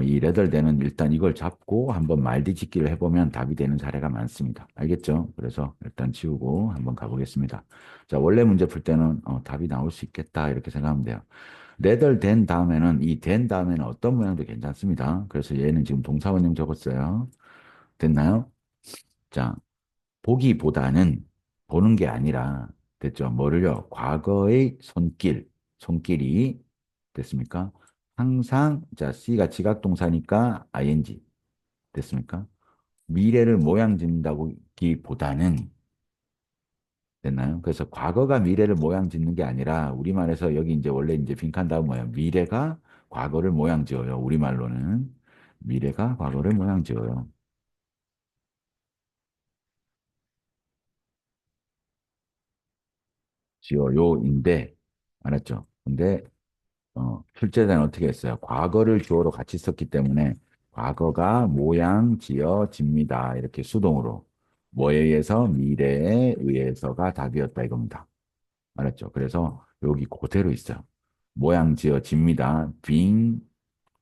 이 레덜대는 일단 이걸 잡고 한번 말뒤집기를 해보면 답이 되는 사례가 많습니다. 알겠죠? 그래서 일단 지우고 한번 가보겠습니다. 자, 원래 문제 풀 때는 답이 나올 수 있겠다 이렇게 생각하면 돼요. 레덜된 다음에는 이 된 다음에는 어떤 모양도 괜찮습니다. 그래서 얘는 지금 동사원형 적었어요. 됐나요? 자, 보기보다는 보는 게 아니라 됐죠. 뭐를요? 과거의 손길이 됐습니까? 항상 자 C가 지각동사니까 ing 됐습니까? 미래를 모양 짓는다기보다는 됐나요? 그래서 과거가 미래를 모양 짓는 게 아니라 우리말에서 여기 이제 원래 이제 빈칸 다음 뭐예요? 미래가 과거를 모양 지어요. 우리말로는 미래가 과거를 모양 지어요. 지어요인데 알았죠? 근데 출제자는 어떻게 했어요? 과거를 주어로 같이 썼기 때문에 과거가 모양 지어집니다. 이렇게 수동으로. 뭐에 의해서? 미래에 의해서가 답이었다 이겁니다. 알았죠? 그래서 여기 그대로 있어요. 모양 지어집니다.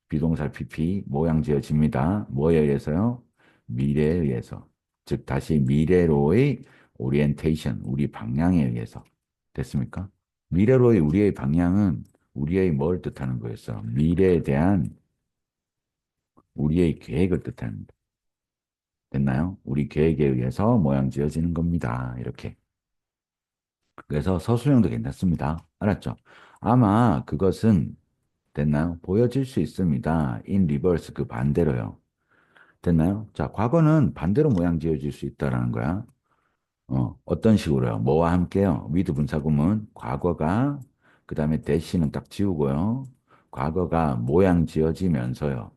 비동사 PP 모양 지어집니다. 뭐에 의해서요? 미래에 의해서. 즉 다시 미래로의 오리엔테이션, 우리 방향에 의해서. 됐습니까? 미래로의 우리의 방향은 우리의 뭘 뜻하는 거였어? 미래에 대한 우리의 계획을 뜻합니다. 됐나요? 우리 계획에 의해서 모양 지어지는 겁니다. 이렇게. 그래서 서술형도 괜찮습니다. 알았죠? 아마 그것은 됐나요? 보여질 수 있습니다. in reverse 그 반대로요. 됐나요? 자, 과거는 반대로 모양 지어질 수 있다라는 거야. 어떤 식으로요? 뭐와 함께요? with 분사구문, 과거가, 그 다음에 대시는 딱 지우고요. 과거가 모양 지어지면서요.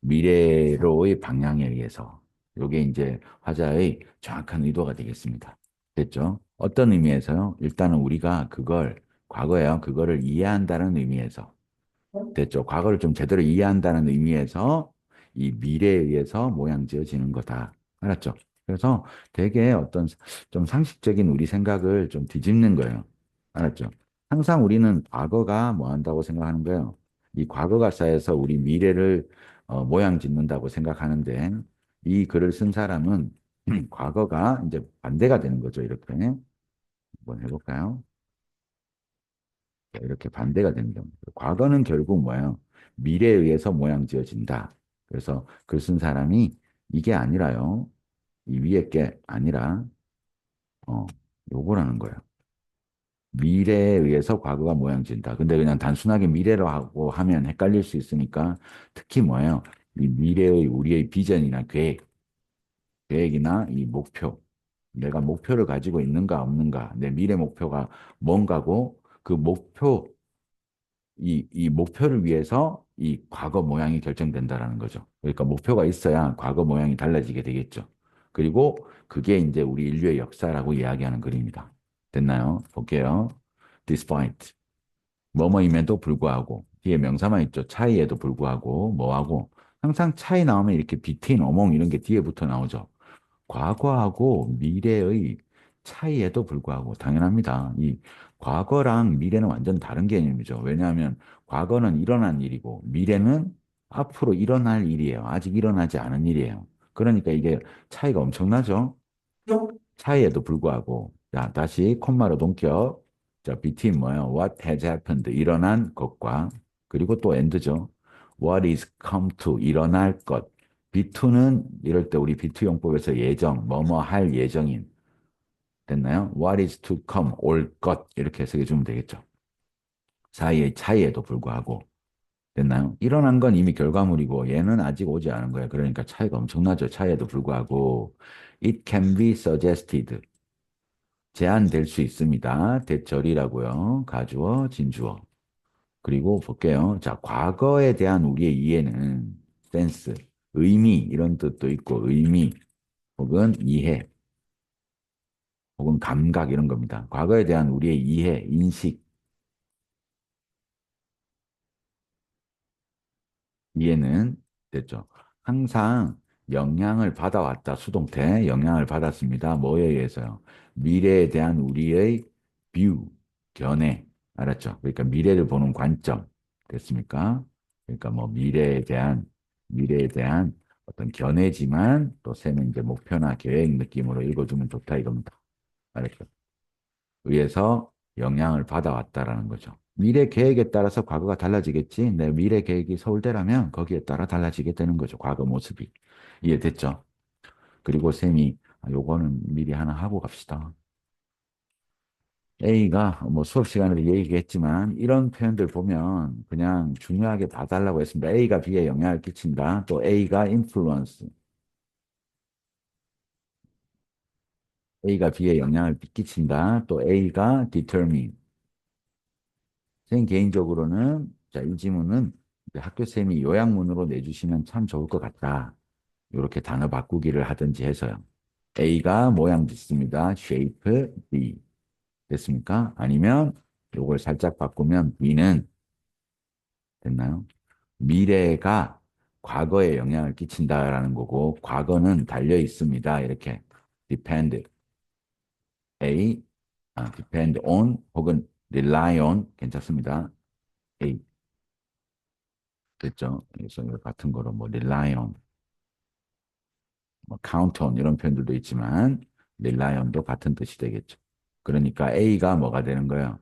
미래로의 방향에 의해서. 이게 이제 화자의 정확한 의도가 되겠습니다. 됐죠? 어떤 의미에서요? 일단은 우리가 그걸, 과거에요. 그거를 이해한다는 의미에서. 됐죠? 과거를 좀 제대로 이해한다는 의미에서 이 미래에 의해서 모양 지어지는 거다. 알았죠? 그래서 되게 어떤 좀 상식적인 우리 생각을 좀 뒤집는 거예요. 알았죠? 항상 우리는 과거가 뭐 한다고 생각하는 거예요. 이 과거가 쌓여서 우리 미래를 모양 짓는다고 생각하는데 이 글을 쓴 사람은 과거가 이제 반대가 되는 거죠. 이렇게 한번 해볼까요? 이렇게 반대가 되는 경우. 과거는 결국 뭐예요? 미래에 의해서 모양 지어진다. 그래서 글 쓴 사람이 이게 아니라요. 이 위에 게 아니라, 어, 요거라는 거예요. 미래에 의해서 과거가 모양 지은다. 근데 그냥 단순하게 미래로 하고 하면 헷갈릴 수 있으니까 특히 뭐예요? 이 미래의 우리의 비전이나 계획이나 이 목표. 내가 목표를 가지고 있는가 없는가. 내 미래 목표가 뭔가고 그 목표 이 목표를 위해서 이 과거 모양이 결정된다라는 거죠. 그러니까 목표가 있어야 과거 모양이 달라지게 되겠죠. 그리고 그게 이제 우리 인류의 역사라고 이야기하는 글입니다. 됐나요? 볼게요. Despite 뭐뭐임에도 불구하고 뒤에 명사만 있죠. 차이에도 불구하고 뭐하고 항상 차이 나오면 이렇게 between, 어몽 이런 게 뒤에부터 나오죠. 과거하고 미래의 차이에도 불구하고 당연합니다. 이 과거랑 미래는 완전 다른 개념이죠. 왜냐하면 과거는 일어난 일이고 미래는 앞으로 일어날 일이에요. 아직 일어나지 않은 일이에요. 그러니까 이게 차이가 엄청나죠. 차이에도 불구하고 자, 다시 콤마로 동격. 자, between 뭐예요? What has happened? 일어난 것과 그리고 또 end죠. What is come to? 일어날 것. B2는 이럴 때 우리 B2 용법에서 예정, 뭐뭐 할 예정인. 됐나요? What is to come? 올 것. 이렇게 해석해 주면 되겠죠. 사이의 차이에도 불구하고. 됐나요? 일어난 건 이미 결과물이고 얘는 아직 오지 않은 거예요. 그러니까 차이가 엄청나죠. 차이에도 불구하고. It can be suggested. 제한될 수 있습니다. 대절이라고요. 가주어, 진주어. 그리고 볼게요. 자, 과거에 대한 우리의 이해는 센스, 의미 이런 뜻도 있고 의미 혹은 이해 혹은 감각 이런 겁니다. 과거에 대한 우리의 이해, 인식, 이해는 됐죠. 항상 영향을 받아왔다. 수동태 영향을 받았습니다. 뭐에 의해서요? 미래에 대한 우리의 뷰, 견해. 알았죠? 그러니까 미래를 보는 관점. 됐습니까? 그러니까 뭐 미래에 대한 어떤 견해지만 또 쌤은 이제 목표나 계획 느낌으로 읽어주면 좋다 이겁니다. 알았죠? 의해서 영향을 받아왔다라는 거죠. 미래 계획에 따라서 과거가 달라지겠지. 내 미래 계획이 서울대라면 거기에 따라 달라지게 되는 거죠. 과거 모습이. 이해됐죠? 그리고 쌤이 요거는 미리 하나 하고 갑시다. A가 뭐 수업 시간에도 얘기했지만 이런 표현들 보면 그냥 중요하게 봐달라고 했습니다. A가 B에 영향을 끼친다. 또 A가 influence, A가 B에 영향을 끼친다. 또 A가 determine, 선생님 개인적으로는 자, 이 지문은 이제 학교 쌤이 요약문으로 내주시면 참 좋을 것 같다. 이렇게 단어 바꾸기를 하든지 해서요. A가 모양 짓습니다. shape B. 됐습니까? 아니면 요걸 살짝 바꾸면 B는 됐나요? 미래가 과거에 영향을 끼친다라는 거고 과거는 달려 있습니다. 이렇게 depend A, depend on 혹은 rely on 괜찮습니다. A. 됐죠? 그래서 이거 같은 거로 뭐 rely on, 뭐 count on 이런 표현들도 있지만 rely on도 같은 뜻이 되겠죠. 그러니까 A가 뭐가 되는 거예요?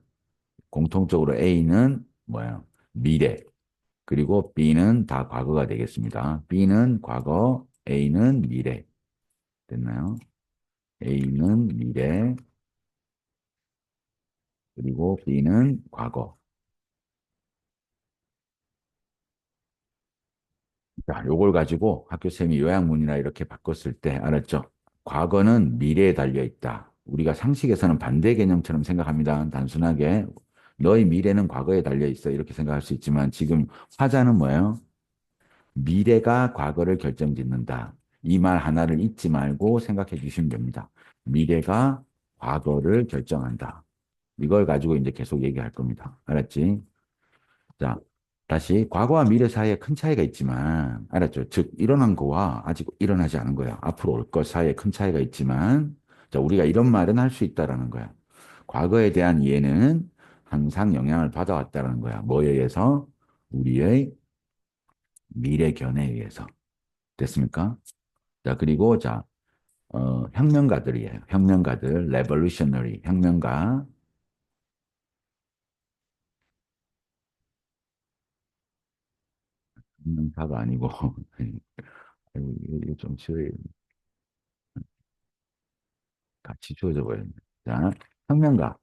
공통적으로 A는 뭐예요? 미래. 그리고 B는 다 과거가 되겠습니다. B는 과거, A는 미래. 됐나요? A는 미래, 그리고 B는 과거. 자, 요걸 가지고 학교쌤이 요약문이나 이렇게 바꿨을 때 알았죠? 과거는 미래에 달려 있다. 우리가 상식에서는 반대 개념처럼 생각합니다. 단순하게 너의 미래는 과거에 달려 있어. 이렇게 생각할 수 있지만 지금 화자는 뭐예요? 미래가 과거를 결정짓는다. 이 말 하나를 잊지 말고 생각해 주시면 됩니다. 미래가 과거를 결정한다. 이걸 가지고 이제 계속 얘기할 겁니다. 알았지? 자, 다시 과거와 미래 사이에 큰 차이가 있지만, 알았죠? 즉, 일어난 거와 아직 일어나지 않은 거야. 앞으로 올 것 사이에 큰 차이가 있지만, 자, 우리가 이런 말은 할 수 있다라는 거야. 과거에 대한 이해는 항상 영향을 받아왔다라는 거야. 뭐에 의해서? 우리의 미래견에 의해서. 됐습니까? 자, 그리고 자, 혁명가들이에요. 혁명가들, revolutionary, 혁명가. 혁명가가 아니고, 이거 좀 같이 지워져 버렸네. 자, 혁명가.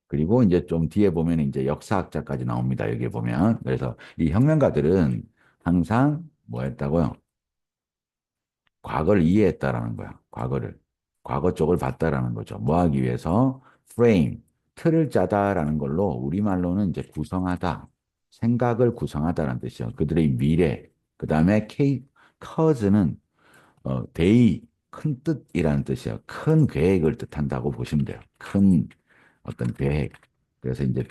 그리고 이제 좀 뒤에 보면 이제 역사학자까지 나옵니다. 여기 보면. 그래서 이 혁명가들은 항상 뭐 했다고요? 과거를 이해했다라는 거야. 과거를. 과거 쪽을 봤다라는 거죠. 뭐 하기 위해서? 프레임, 틀을 짜다라는 걸로 우리말로는 이제 구성하다. 생각을 구성하다라는 뜻이요. 그들의 미래. 그 다음에 커즈는 대의, 큰 뜻이라는 뜻이에요. 큰 계획을 뜻한다고 보시면 돼요. 큰 어떤 계획. 그래서 이제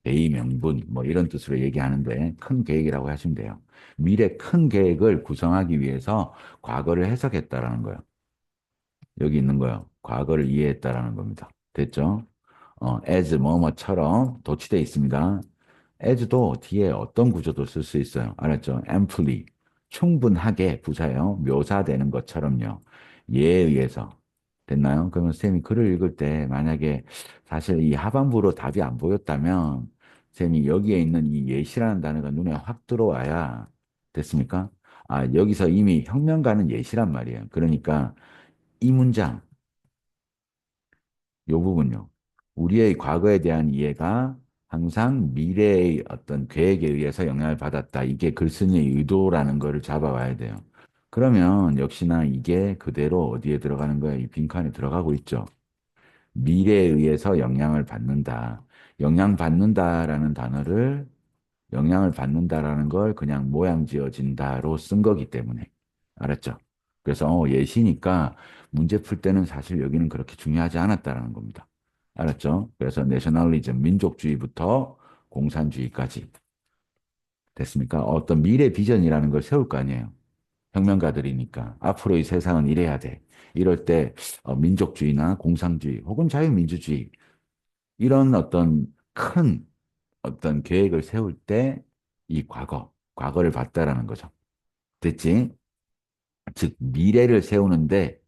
대의 명분, 뭐 이런 뜻으로 얘기하는데 큰 계획이라고 하시면 돼요. 미래 큰 계획을 구성하기 위해서 과거를 해석했다라는 거예요. 여기 있는 거예요. 과거를 이해했다라는 겁니다. 됐죠? as 뭐뭐처럼 도치되어 있습니다. as도 뒤에 어떤 구조도 쓸 수 있어요. 알았죠? amply, 충분하게 부사예요. 묘사되는 것처럼요. 예에 의해서. 됐나요? 그러면 쌤이 글을 읽을 때 만약에 사실 이 하반부로 답이 안 보였다면 쌤이 여기에 있는 이 예시라는 단어가 눈에 확 들어와야 됐습니까? 아, 여기서 이미 혁명가는 예시란 말이에요. 그러니까 이 문장, 요 부분요. 우리의 과거에 대한 이해가 항상 미래의 어떤 계획에 의해서 영향을 받았다. 이게 글쓴이의 의도라는 거를 잡아와야 돼요. 그러면 역시나 이게 그대로 어디에 들어가는 거예요? 이 빈칸에 들어가고 있죠. 미래에 의해서 영향을 받는다. 영향받는다라는 단어를 영향을 받는다라는 걸 그냥 모양 지어진다로 쓴 거기 때문에. 알았죠? 그래서 예시니까 문제 풀 때는 사실 여기는 그렇게 중요하지 않았다라는 겁니다. 알았죠? 그래서 내셔널리즘, 민족주의부터 공산주의까지 됐습니까? 어떤 미래 비전이라는 걸 세울 거 아니에요. 혁명가들이니까 앞으로 이 세상은 이래야 돼. 이럴 때 민족주의나 공산주의 혹은 자유민주주의 이런 어떤 큰 어떤 계획을 세울 때 이 과거를 봤다라는 거죠. 됐지? 즉, 미래를 세우는데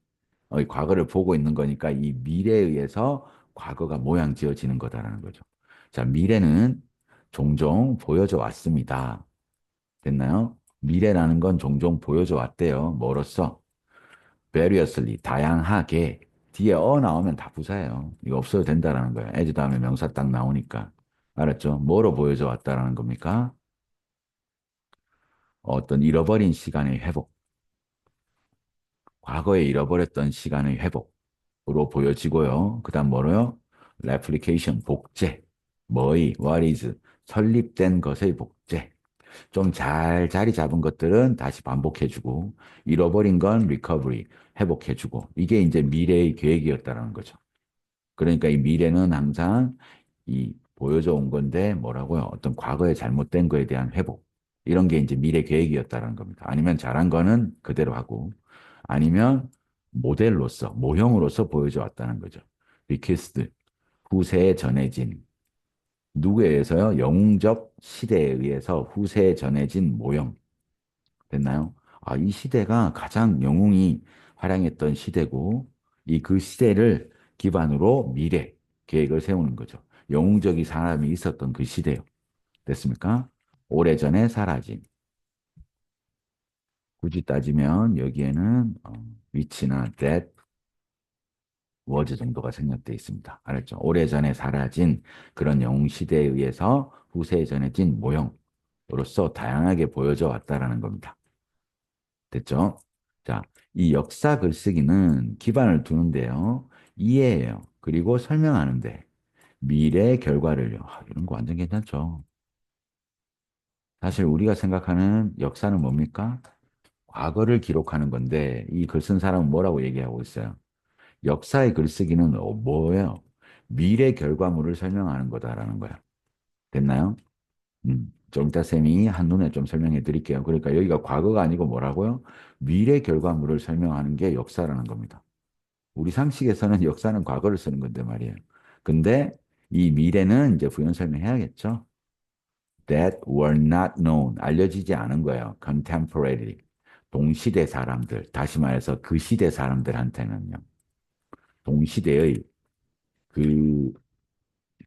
이 과거를 보고 있는 거니까 이 미래에 의해서 과거가 모양 지어지는 거다라는 거죠. 자, 미래는 종종 보여져 왔습니다. 됐나요? 미래라는 건 종종 보여져 왔대요. 뭐로써? variously, 다양하게. 뒤에 나오면 다 부사예요. 이거 없어도 된다라는 거예요. as 다음에 명사 딱 나오니까. 알았죠? 뭐로 보여져 왔다라는 겁니까? 어떤 잃어버린 시간의 회복, 과거에 잃어버렸던 시간의 회복으로 보여지고요. 그 다음 뭐로요? replication, 복제, what is, 설립된 것의 복제. 좀 잘 자리 잡은 것들은 다시 반복해주고, 잃어버린 건 recovery, 회복해주고, 이게 이제 미래의 계획이었다는 거죠. 그러니까 이 미래는 항상 이 보여져 온 건데 뭐라고요? 어떤 과거에 잘못된 거에 대한 회복. 이런 게 이제 미래 계획이었다는 겁니다. 아니면 잘한 거는 그대로 하고 아니면 모델로서 모형으로서 보여져 왔다는 거죠. 비키스드 후세에 전해진 누구에 의해서요? 영웅적 시대에 의해서 후세에 전해진 모형. 됐나요? 아, 이 시대가 가장 영웅이 활약했던 시대고, 이 그 시대를 기반으로 미래 계획을 세우는 거죠. 영웅적인 사람이 있었던 그 시대요. 됐습니까? 오래전에 사라진. 굳이 따지면 여기에는 위치나 that was 정도가 생략되어 있습니다. 알았죠? 오래전에 사라진 그런 영웅 시대에 의해서 후세에 전해진 모형. 역사로서 다양하게 보여져 왔다라는 겁니다. 됐죠? 자, 이 역사 글쓰기는 기반을 두는데요. 이해해요. 그리고 설명하는데 미래의 결과를요. 이런 거 완전 괜찮죠. 사실 우리가 생각하는 역사는 뭡니까? 과거를 기록하는 건데 이 글 쓴 사람은 뭐라고 얘기하고 있어요? 역사의 글쓰기는 뭐예요? 미래 결과물을 설명하는 거다라는 거야. 됐나요? 좀 이따 쌤이 한눈에 좀 설명해 드릴게요. 그러니까 여기가 과거가 아니고 뭐라고요? 미래 결과물을 설명하는 게 역사라는 겁니다. 우리 상식에서는 역사는 과거를 쓰는 건데 말이에요. 근데 이 미래는 이제 부연 설명해야겠죠. That were not known. 알려지지 않은 거예요. Contemporary. 동시대 사람들. 다시 말해서 그 시대 사람들한테는요. 동시대의 그,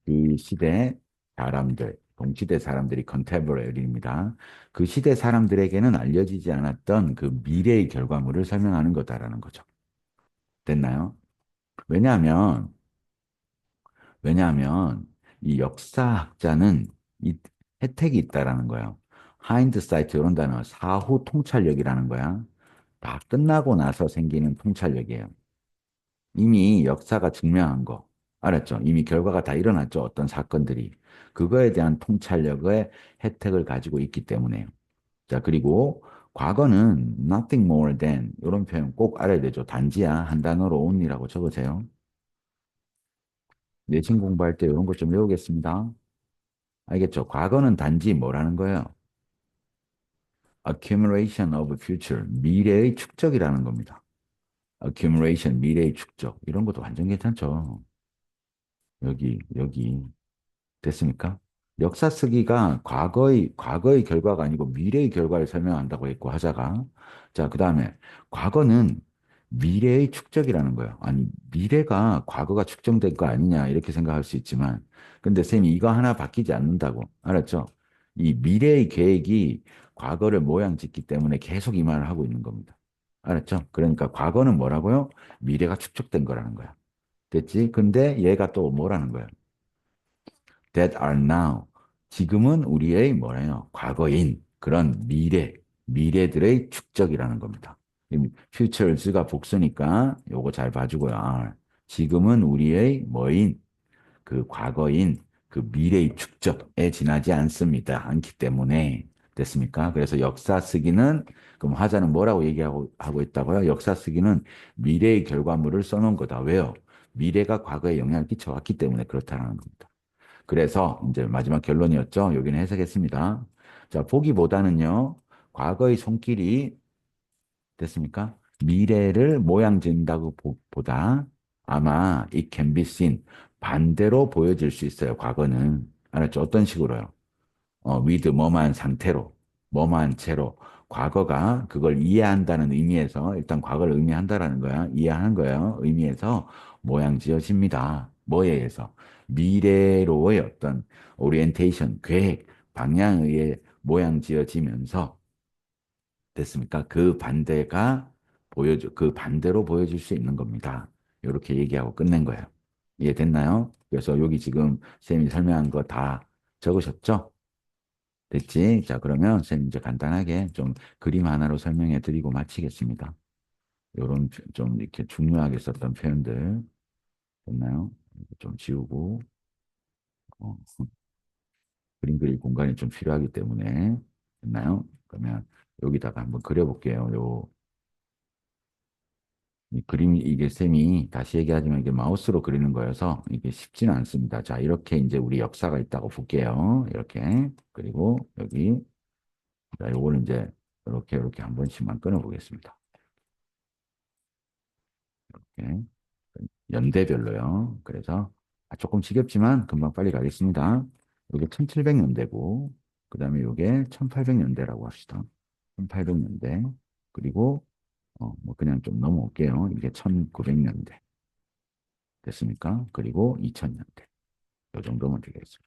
그 시대 사람들, 동시대 사람들이 contemporary입니다. 그 시대 사람들에게는 알려지지 않았던 그 미래의 결과물을 설명하는 거다라는 거죠. 됐나요? 왜냐하면 왜냐하면 이 역사학자는 이 혜택이 있다라는 거예요. 하인드사이트 이런 단어, 사후 통찰력이라는 거야. 다 끝나고 나서 생기는 통찰력이에요. 이미 역사가 증명한 거. 알았죠? 이미 결과가 다 일어났죠. 어떤 사건들이. 그거에 대한 통찰력의 혜택을 가지고 있기 때문에요. 자, 그리고 과거는 nothing more than 이런 표현 꼭 알아야 되죠. 단지야 한 단어로 only라고 적으세요. 내신 공부할 때 이런 것 좀 외우겠습니다. 알겠죠? 과거는 단지 뭐라는 거예요? accumulation of future, 미래의 축적이라는 겁니다. accumulation, 미래의 축적. 이런 것도 완전 괜찮죠. 여기. 됐습니까? 역사 쓰기가 과거의 결과가 아니고 미래의 결과를 설명한다고 했고, 하자가. 자, 그 다음에, 과거는 미래의 축적이라는 거예요. 아니, 미래가 과거가 축적된 거 아니냐, 이렇게 생각할 수 있지만, 근데 쌤이 이거 하나 바뀌지 않는다고. 알았죠? 이 미래의 계획이 과거를 모양 짓기 때문에 계속 이 말을 하고 있는 겁니다. 알았죠? 그러니까 과거는 뭐라고요? 미래가 축적된 거라는 거야. 됐지? 근데 얘가 또 뭐라는 거야? that are now. 지금은 우리의 뭐래요? 과거인 그런 미래들의 축적이라는 겁니다. futures가 복수니까 요거 잘 봐주고요. 지금은 우리의 뭐인 그 과거인 그 미래의 축적에 지나지 않기 때문에 됐습니까? 그래서 역사 쓰기는 그럼 화자는 뭐라고 얘기하고 하고 있다고요? 역사 쓰기는 미래의 결과물을 써놓은 거다. 왜요? 미래가 과거에 영향을 끼쳐왔기 때문에 그렇다는 겁니다. 그래서 이제 마지막 결론이었죠. 여기는 해석했습니다. 자, 보기보다는요, 과거의 손길이 됐습니까? 미래를 모양 지은다고 보다 아마 it can be seen 반대로 보여질 수 있어요. 과거는. 알았죠? 어떤 식으로요? with 뭐만 상태로, 뭐만 채로 과거가 그걸 이해한다는 의미에서 일단 과거를 의미한다라는 거야. 이해하는 거예요. 의미에서 모양 지어집니다. 뭐에 의해서? 미래로의 어떤 오리엔테이션, 계획, 방향에 의해 모양 지어지면서 됐습니까? 그 반대로 보여줄 수 있는 겁니다. 이렇게 얘기하고 끝낸 거예요. 이해됐나요? 그래서 여기 지금 쌤이 설명한 거 다 적으셨죠? 됐지? 자, 그러면 쌤 이제 간단하게 좀 그림 하나로 설명해 드리고 마치겠습니다. 요런 좀 이렇게 중요하게 썼던 표현들 됐나요? 좀 지우고 어, 그림 그릴 공간이 좀 필요하기 때문에 됐나요? 그러면 여기다가 한번 그려볼게요. 이 그림, 이게 쌤이 다시 얘기하지만 이게 마우스로 그리는 거여서 이게 쉽지는 않습니다. 자, 이렇게 이제 우리 역사가 있다고 볼게요. 이렇게. 그리고 여기, 자, 요거는 이제 이렇게 한 번씩만 끊어보겠습니다. 이렇게. 연대별로요. 그래서 조금 지겹지만 금방 빨리 가겠습니다. 이게 1700년대고, 그 다음에 이게 1800년대라고 합시다. 1800년대. 그리고, 뭐 그냥 좀 넘어올게요. 이게 1900년대. 됐습니까? 그리고 2000년대. 이 정도면 되겠습니다.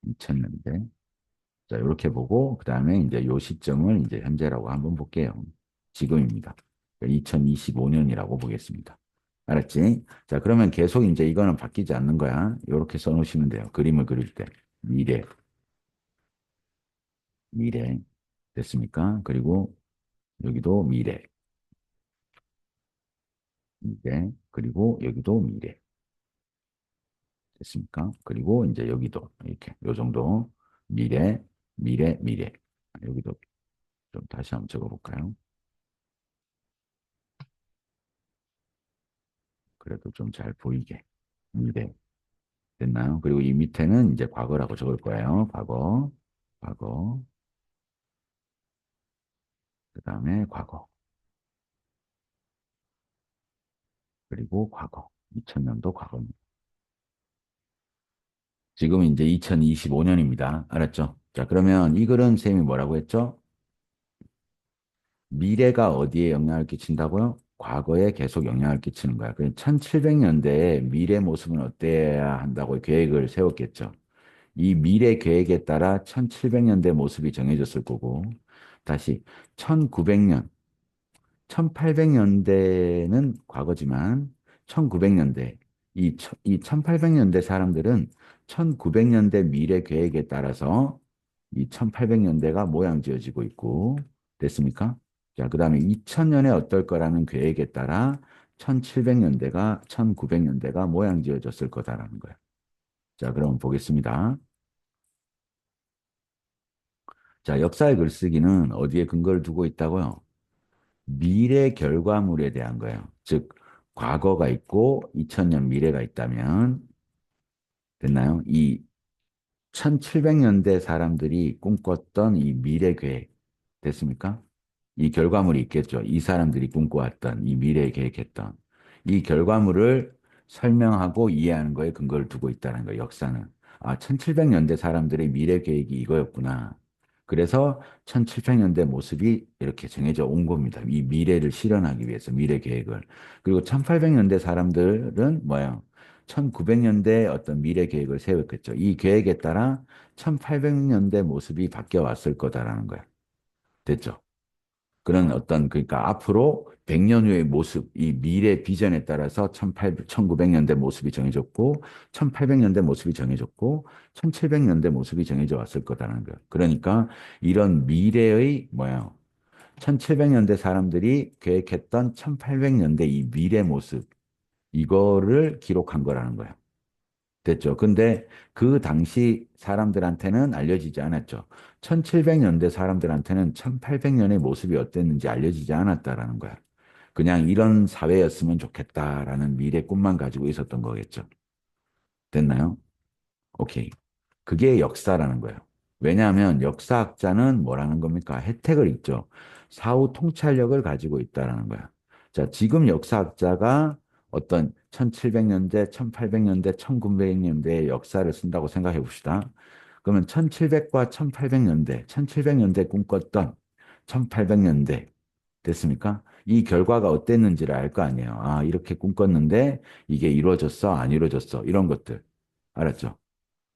2000년대. 자, 이렇게 보고, 그 다음에 이제 요 시점을 이제 현재라고 한번 볼게요. 지금입니다. 2025년이라고 보겠습니다. 알았지? 자, 그러면 계속 이제 이거는 바뀌지 않는 거야. 이렇게 써놓으시면 돼요. 그림을 그릴 때. 미래. 미래. 됐습니까? 그리고 여기도 미래. 미래. 그리고 여기도 미래. 됐습니까? 그리고 이제 여기도 이렇게 요 정도 미래, 미래, 미래. 여기도 좀 다시 한번 적어볼까요? 그래도 좀 잘 보이게. 미래. 됐나요? 그리고 이 밑에는 이제 과거라고 적을 거예요. 과거, 과거, 그 다음에 과거, 그리고 과거. 2000년도 과거입니다. 지금 이제 2025년입니다. 알았죠? 자, 그러면 이 글은 쌤이 뭐라고 했죠? 미래가 어디에 영향을 끼친다고요? 과거에 계속 영향을 끼치는 거야. 그 1700년대에 미래 모습은 어때야 한다고 계획을 세웠겠죠. 이 미래 계획에 따라 1700년대 모습이 정해졌을 거고, 다시 1900년, 1800년대는 과거지만 1900년대, 이 1800년대 사람들은 1900년대 미래 계획에 따라서 이 1800년대가 모양 지어지고 있고, 됐습니까? 자, 그 다음에 2000년에 어떨 거라는 계획에 따라 1700년대가, 1900년대가 모양 지어졌을 거다라는 거예요. 자, 그럼 보겠습니다. 자, 역사의 글쓰기는 어디에 근거를 두고 있다고요? 미래 결과물에 대한 거예요. 즉, 과거가 있고 2000년 미래가 있다면 됐나요? 이 1700년대 사람들이 꿈꿨던 이 미래 계획 됐습니까? 이 결과물이 있겠죠. 이 사람들이 꿈꿔왔던 이 미래 계획했던 이 결과물을 설명하고 이해하는 거에 근거를 두고 있다는 거예요. 역사는. 아, 1700년대 사람들의 미래 계획이 이거였구나. 그래서 1700년대 모습이 이렇게 정해져 온 겁니다. 이 미래를 실현하기 위해서 미래 계획을. 그리고 1800년대 사람들은 뭐예요? 1900년대 어떤 미래 계획을 세웠겠죠. 이 계획에 따라 1800년대 모습이 바뀌어 왔을 거다라는 거야. 됐죠? 그런 어떤, 그러니까 앞으로 100년 후의 모습, 이 미래 비전에 따라서 1900년대 모습이 정해졌고, 1800년대 모습이 정해졌고, 1700년대 모습이 정해져 왔을 거다라는 거야. 그러니까 이런 미래의, 뭐야, 1700년대 사람들이 계획했던 1800년대 이 미래 모습, 이거를 기록한 거라는 거야. 됐죠. 근데 그 당시 사람들한테는 알려지지 않았죠. 1700년대 사람들한테는 1800년의 모습이 어땠는지 알려지지 않았다라는 거야. 그냥 이런 사회였으면 좋겠다라는 미래 꿈만 가지고 있었던 거겠죠. 됐나요? 오케이. 그게 역사라는 거예요. 왜냐하면 역사학자는 뭐라는 겁니까? 혜택을 있죠. 사후 통찰력을 가지고 있다라는 거야. 자, 지금 역사학자가 어떤 1700년대, 1800년대, 1900년대의 역사를 쓴다고 생각해 봅시다. 그러면 1700과 1800년대, 1700년대 꿈꿨던 1800년대 됐습니까? 이 결과가 어땠는지를 알 거 아니에요. 아, 이렇게 꿈꿨는데 이게 이루어졌어? 안 이루어졌어? 이런 것들. 알았죠?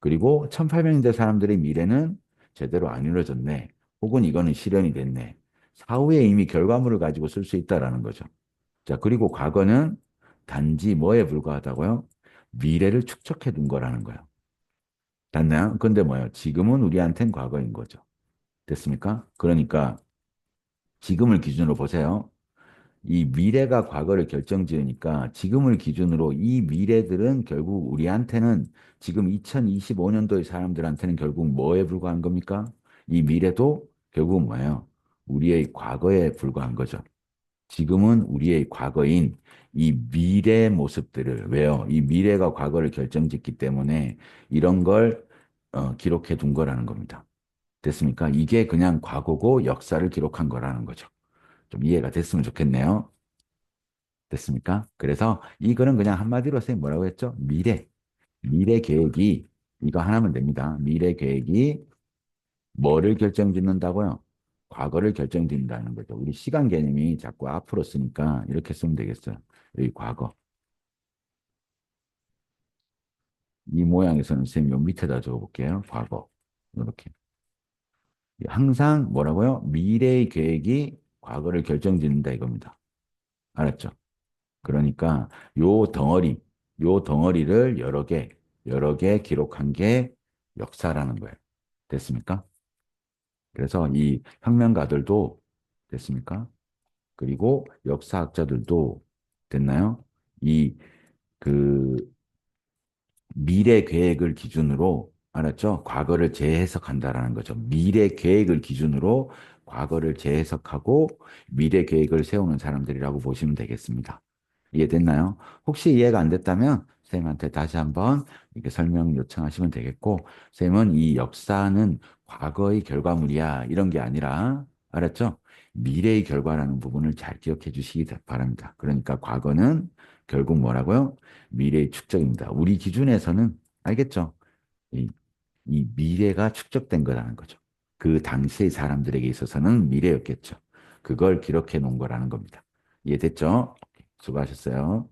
그리고 1800년대 사람들의 미래는 제대로 안 이루어졌네. 혹은 이거는 실현이 됐네. 사후에 이미 결과물을 가지고 쓸 수 있다라는 거죠. 자, 그리고 과거는 단지 뭐에 불과하다고요? 미래를 축적해 둔 거라는 거예요. 맞나요? 근데 뭐예요? 지금은 우리한텐 과거인 거죠. 됐습니까? 그러니까 지금을 기준으로 보세요. 이 미래가 과거를 결정지으니까 지금을 기준으로 이 미래들은 결국 우리한테는 지금 2025년도의 사람들한테는 결국 뭐에 불과한 겁니까? 이 미래도 결국 뭐예요? 우리의 과거에 불과한 거죠. 지금은 우리의 과거인 이 미래 모습들을 왜요? 이 미래가 과거를 결정짓기 때문에 이런 걸 기록해 둔 거라는 겁니다. 됐습니까? 이게 그냥 과거고 역사를 기록한 거라는 거죠. 좀 이해가 됐으면 좋겠네요. 됐습니까? 그래서 이거는 그냥 한마디로 선생님 뭐라고 했죠? 미래. 미래 계획이 이거 하나면 됩니다. 미래 계획이 뭐를 결정짓는다고요? 과거를 결정짓는다는 거죠. 우리 시간 개념이 자꾸 앞으로 쓰니까 이렇게 쓰면 되겠어요. 여기 과거. 이 모양에서는 선생님 요 밑에다 적어볼게요. 과거. 이렇게. 항상 뭐라고요? 미래의 계획이 과거를 결정짓는다 이겁니다. 알았죠? 그러니까 요 덩어리를 여러 개 기록한 게 역사라는 거예요. 됐습니까? 그래서 이 혁명가들도 됐습니까? 그리고 역사학자들도 됐나요? 이 그 미래 계획을 기준으로 알았죠? 과거를 재해석한다라는 거죠. 미래 계획을 기준으로 과거를 재해석하고 미래 계획을 세우는 사람들이라고 보시면 되겠습니다. 이해됐나요? 혹시 이해가 안 됐다면 선생님한테 다시 한번 이렇게 설명 요청하시면 되겠고, 선생님은 이 역사는 과거의 결과물이야 이런 게 아니라 알았죠? 미래의 결과라는 부분을 잘 기억해 주시기 바랍니다. 그러니까 과거는 결국 뭐라고요? 미래의 축적입니다. 우리 기준에서는 알겠죠? 이, 이 미래가 축적된 거라는 거죠. 그 당시의 사람들에게 있어서는 미래였겠죠. 그걸 기록해 놓은 거라는 겁니다. 이해됐죠? 수고하셨어요.